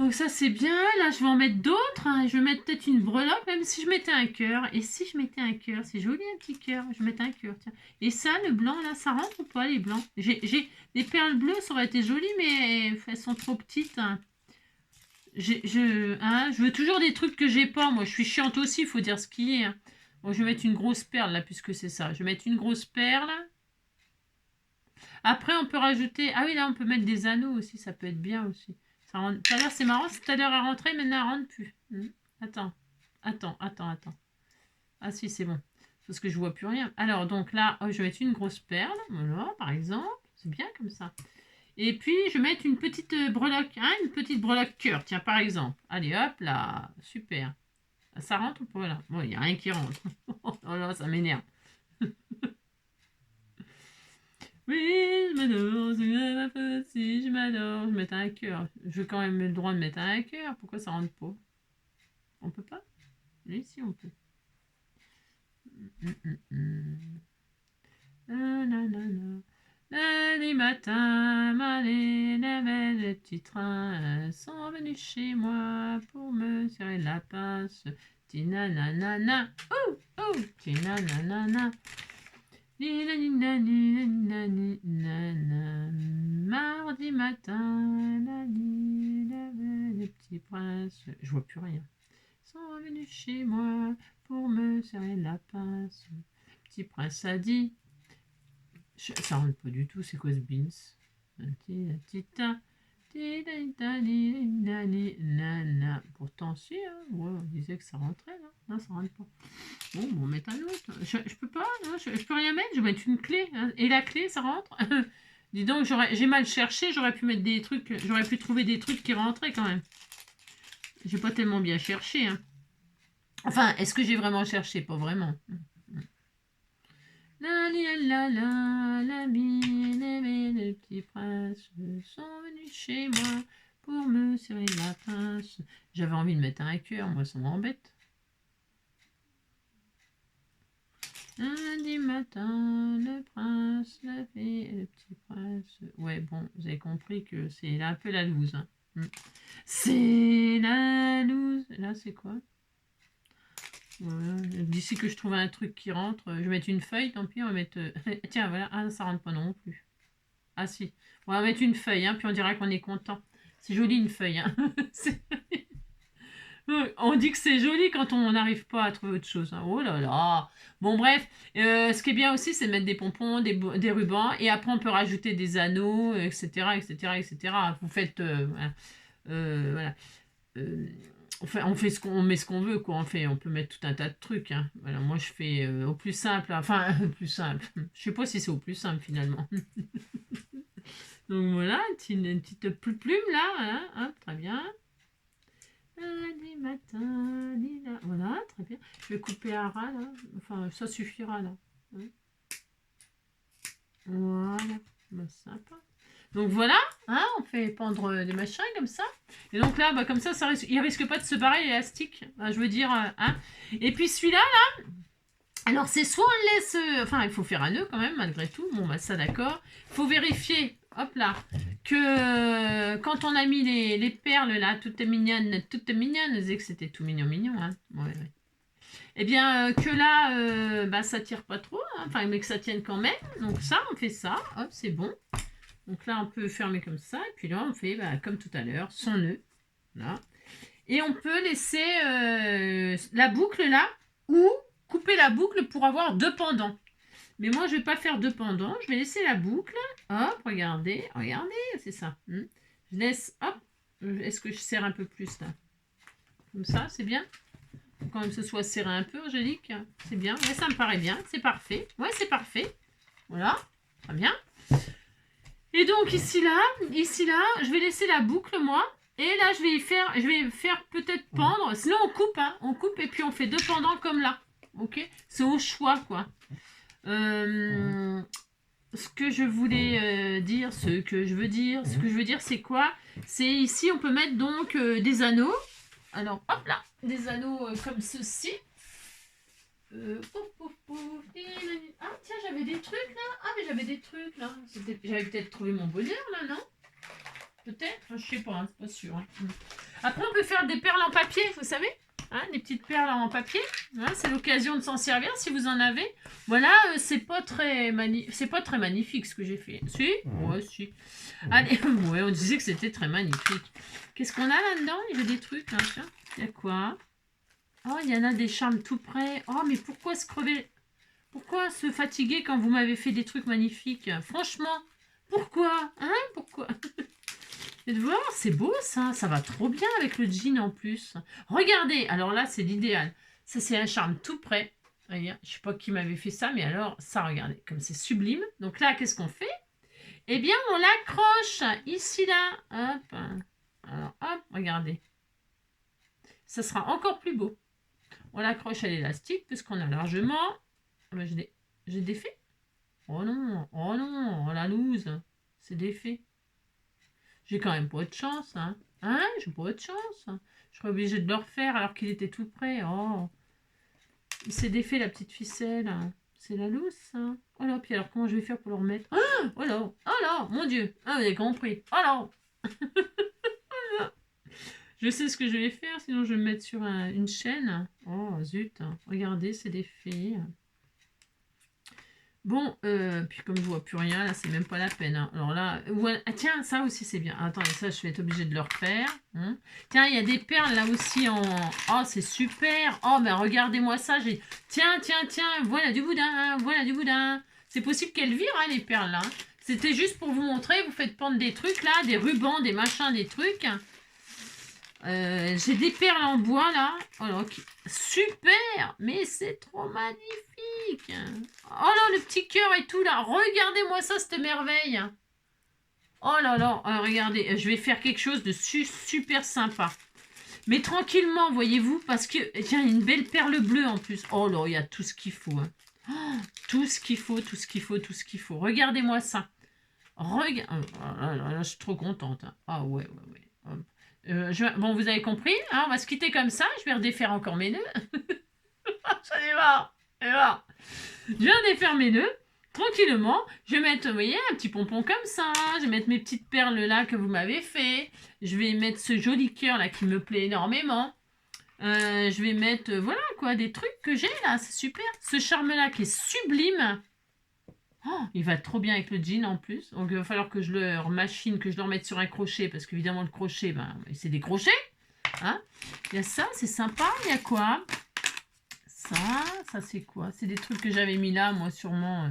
Donc ça c'est bien, là je vais en mettre d'autres, hein. Je vais mettre peut-être une breloque, même si je mettais un cœur. Et si je mettais un cœur, c'est joli un petit cœur, je vais mettre un cœur, tiens. Et ça, le blanc là, ça rentre ou pas les blancs? J'ai des perles bleues, ça aurait été joli, mais elles sont trop petites, hein. Je veux toujours des trucs que j'ai pas, moi je suis chiante aussi, il faut dire ce qui est, hein. Bon, je vais mettre une grosse perle là, puisque c'est ça. Je vais mettre une grosse perle. Après on peut rajouter, ah oui là on peut mettre des anneaux aussi, ça peut être bien aussi. Tout à l'heure, c'est marrant, tout à l'heure elle rentrait, maintenant elle rentre plus. Attends. Ah si, c'est bon. Parce que je vois plus rien. Alors, donc là, je vais mettre une grosse perle, voilà, par exemple. C'est bien comme ça. Et puis, je vais mettre une petite breloque, hein, une petite breloque cœur, tiens, par exemple. Allez, hop, là, super. Ça rentre ou pas, là? Bon, il n'y a rien qui rentre. Oh là, ça m'énerve. Oui, je m'adore, si je m'adore. Je mets un cœur. Je veux quand même le droit de mettre un cœur. Pourquoi ça rentre pas? On peut pas? Oui, si, on peut. Lundi matin, les petits trains sont venus chez moi pour me serrer la pince. Tina nanana, oh oh, tina nanana. Mardi matin, les petits princes, je vois plus rien, sont venus chez moi pour me serrer la pince. Petit prince a dit, ça rentre pas du tout, c'est quoi ce beans? Pourtant si, hein, ouais, on disait que ça rentrait là. Non, ça rentre pas. Bon, on va mettre un autre. Je peux pas, non, je peux rien mettre, je vais mettre une clé, hein. Et la clé, ça rentre. Dis donc, j'ai mal cherché, j'aurais pu mettre des trucs, j'aurais pu trouver des trucs qui rentraient quand même. J'ai pas tellement bien cherché, hein. Enfin, est-ce que j'ai vraiment cherché? Pas vraiment. Les petits princes sont venus chez moi pour me serrer la pince. J'avais envie de mettre un cœur, moi ça m'embête. Lundi matin, le prince, la fée et le petit prince. Ouais, bon, vous avez compris que c'est un peu la loose, hein. C'est la loose. Là, c'est quoi? Voilà. D'ici que je trouve un truc qui rentre, je vais mettre une feuille, tant pis, on va mettre... Tiens, voilà, ah, ça rentre pas non plus. Ah si, on va mettre une feuille, hein, puis on dira qu'on est content. C'est joli une feuille, hein. On dit que c'est joli quand on n'arrive pas à trouver autre chose, hein. Oh là là. Bon bref, ce qui est bien aussi, c'est de mettre des pompons, des rubans, et après on peut rajouter des anneaux, etc., etc., etc. Vous faites... voilà. On fait on met ce qu'on veut, quoi. On peut mettre tout un tas de trucs, hein. Voilà, moi je fais au plus simple, enfin au plus simple. Je sais pas si c'est au plus simple finalement. Donc voilà, une petite plume là, hein, hop, très bien. Lundi matin, voilà, très bien. Je vais couper à ras là, enfin ça suffira là. Voilà, bah, sympa. Donc voilà, hein, on fait pendre des machins comme ça. Et donc là, bah, comme ça, il risque pas de se barrer l'élastique. Je veux dire, hein. Et puis celui-là, là, alors c'est soit on laisse... enfin, il faut faire un nœud quand même, malgré tout. Bon, bah ça d'accord. Il faut vérifier, hop là, que quand on a mis les perles là, toutes mignonnes, je disais que c'était tout mignon, hein. Ouais. Eh bien, que là, bah, ça tire pas trop, hein, enfin, mais que ça tienne quand même. Donc ça, on fait ça, hop, c'est bon. Donc là, on peut fermer comme ça. Et puis là, on fait, bah, comme tout à l'heure, son nœud. Là. Et on peut laisser la boucle là, ou couper la boucle pour avoir deux pendants. Mais moi, je ne vais pas faire deux pendants. Je vais laisser la boucle. Hop, regardez, c'est ça. Je laisse, hop. Est-ce que je serre un peu plus là? Comme ça, c'est bien? Faut quand même que ce soit serré un peu, Angélique. C'est bien. Ouais, ça me paraît bien. C'est parfait. Ouais, c'est parfait. Voilà. Très bien. Et donc ici là, je vais laisser la boucle moi. Et là, je vais faire peut-être pendre. Sinon, on coupe, hein. On coupe et puis on fait deux pendants comme là. Ok? C'est au choix, quoi. Ce que je voulais dire, ce que je veux dire, c'est quoi? C'est ici, on peut mettre donc des anneaux. Alors, hop là, des anneaux comme ceci. Ah tiens, j'avais des trucs là. Ah mais j'avais des trucs là. J'avais peut-être trouvé mon bonheur là, non? Peut-être, je sais pas, c'est pas sûr. Hein. Après, on peut faire des perles en papier, vous savez, hein, des petites perles en papier. Hein, c'est l'occasion de s'en servir si vous en avez. Voilà, c'est pas très magnifique ce que j'ai fait. Si? Ouais, si. Allez, ouais, on disait que c'était très magnifique. Qu'est-ce qu'on a là-dedans? Il y a des trucs, hein, tiens. Il y a quoi? Oh, il y en a des charmes tout près. Oh, mais pourquoi se crever? Pourquoi se fatiguer quand vous m'avez fait des trucs magnifiques? Franchement, pourquoi? Hein? Pourquoi? Et de voir, c'est beau ça. Ça va trop bien avec le jean en plus. Regardez, alors là, c'est l'idéal. Ça, c'est un charme tout près. Regarde, je sais pas qui m'avait fait ça, mais alors, ça, regardez, comme c'est sublime. Donc là, qu'est-ce qu'on fait? Eh bien, on l'accroche ici, là. Hop. Alors, hop, regardez. Ça sera encore plus beau. On l'accroche à l'élastique, puisqu'on a largement... Ben, j'ai défait. Oh non, oh la loose. C'est défait. J'ai quand même pas de chance, hein. Hein, j'ai pas de chance. Je serais obligée de le refaire alors qu'il était tout prêt. Oh. Il s'est défait la petite ficelle. C'est la loose, ça. Oh là, puis alors comment je vais faire pour le remettre? Oh là, mon Dieu. Ah, vous avez compris. Oh là. Je sais ce que je vais faire, sinon je vais me mettre sur une chaîne. Oh, zut. Regardez, c'est défait. Bon, puis comme je vois plus rien, là, c'est même pas la peine. Hein. Alors là, voilà. Ah, tiens, ça aussi, c'est bien. Attendez, ça, je vais être obligée de le refaire. Hein. Tiens, il y a des perles, là aussi, en... Oh, c'est super. Oh, mais regardez-moi ça. Tiens, voilà du boudin, voilà du boudin. C'est possible qu'elles virent, hein, les perles, là. C'était juste pour vous montrer. Vous faites pendre des trucs, là, des rubans, des machins, des trucs. J'ai des perles en bois là. Oh là, super! Mais c'est trop magnifique! Oh là, le petit cœur et tout là. Regardez-moi ça, cette merveille! Oh là là, regardez, je vais faire quelque chose de super sympa. Mais tranquillement, voyez-vous, parce que, tiens, il y a une belle perle bleue en plus. Oh là, il y a tout ce qu'il faut. Hein. Oh, tout ce qu'il faut. Regardez-moi ça. Je suis trop contente. Hein. Ah ouais. Bon, vous avez compris, hein, on va se quitter comme ça. Je vais redéfaire encore mes nœuds. J'en ai marre. Je vais redéfaire mes nœuds tranquillement. Je vais mettre, vous voyez, un petit pompon comme ça. Je vais mettre mes petites perles là que vous m'avez fait. Je vais mettre ce joli cœur là qui me plaît énormément. Je vais mettre, voilà quoi, des trucs que j'ai là. C'est super. Ce charme là qui est sublime. Oh, il va trop bien avec le jean en plus. Donc il va falloir que je le remachine, que je le remette sur un crochet. Parce qu'évidemment le crochet, ben, c'est des crochets. Hein, il y a ça, c'est sympa. Il y a quoi? Ça c'est quoi? C'est des trucs que j'avais mis là, moi sûrement.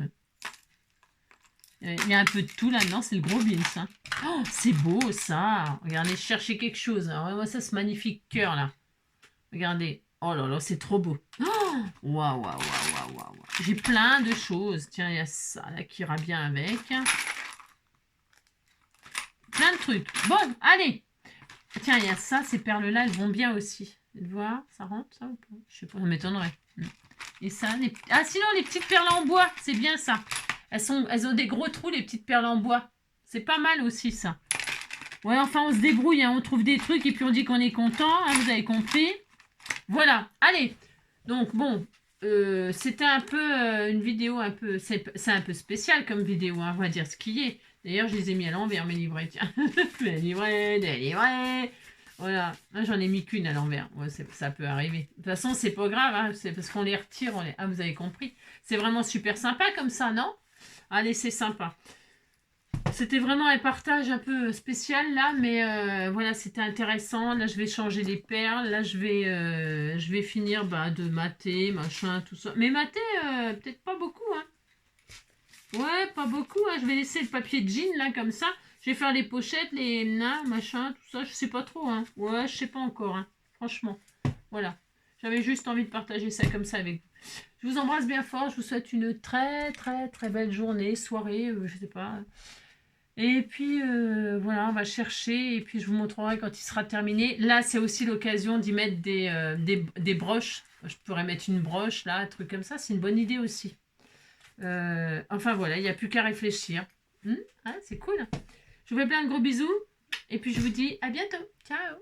Il y a un peu de tout là-dedans. C'est le gros beans. Hein. Oh, c'est beau ça. Regardez, cherchez quelque chose. Alors, moi ça, ce magnifique cœur là. Regardez. Oh là là, c'est trop beau. Oh, waouh. J'ai plein de choses. Tiens, il y a ça là qui ira bien avec. Plein de trucs. Bon, allez. Tiens, il y a ça. Ces perles-là, elles vont bien aussi. Vous voir, ça rentre ça ou pas? Je sais pas, ça m'étonnerait. Et ça, ah sinon, les petites perles en bois, c'est bien ça. Elles ont des gros trous, les petites perles en bois. C'est pas mal aussi ça. Ouais, enfin, on se débrouille. Hein. On trouve des trucs et puis on dit qu'on est content. Hein, vous avez compris? Voilà, allez. Donc bon, c'était un peu une vidéo un peu, c'est un peu spécial comme vidéo, hein, on va dire ce qui est. D'ailleurs, je les ai mis à l'envers mes livrets, tiens. Des livrets. Voilà, j'en ai mis qu'une à l'envers. Ouais, ça peut arriver. De toute façon, c'est pas grave, hein, c'est parce qu'on les retire, Ah, vous avez compris. C'est vraiment super sympa comme ça, non? Allez, c'est sympa. C'était vraiment un partage un peu spécial là, mais voilà, c'était intéressant. Là, je vais changer les perles. Là, je vais finir de mater, machin, tout ça. Mais mater, peut-être pas beaucoup, hein. Ouais, pas beaucoup, hein. Je vais laisser le papier de jean là, comme ça. Je vais faire les pochettes, les nains, machin, tout ça. Je sais pas trop, hein. Ouais, je sais pas encore, hein. Franchement. Voilà. J'avais juste envie de partager ça comme ça avec vous. Je vous embrasse bien fort. Je vous souhaite une très belle journée, soirée, je sais pas. Et puis, voilà, on va chercher et puis je vous montrerai quand il sera terminé. Là, c'est aussi l'occasion d'y mettre des broches. Je pourrais mettre une broche, là, un truc comme ça. C'est une bonne idée aussi. Enfin, voilà, il n'y a plus qu'à réfléchir. Ah, c'est cool. Je vous fais plein de gros bisous. Et puis, je vous dis à bientôt. Ciao.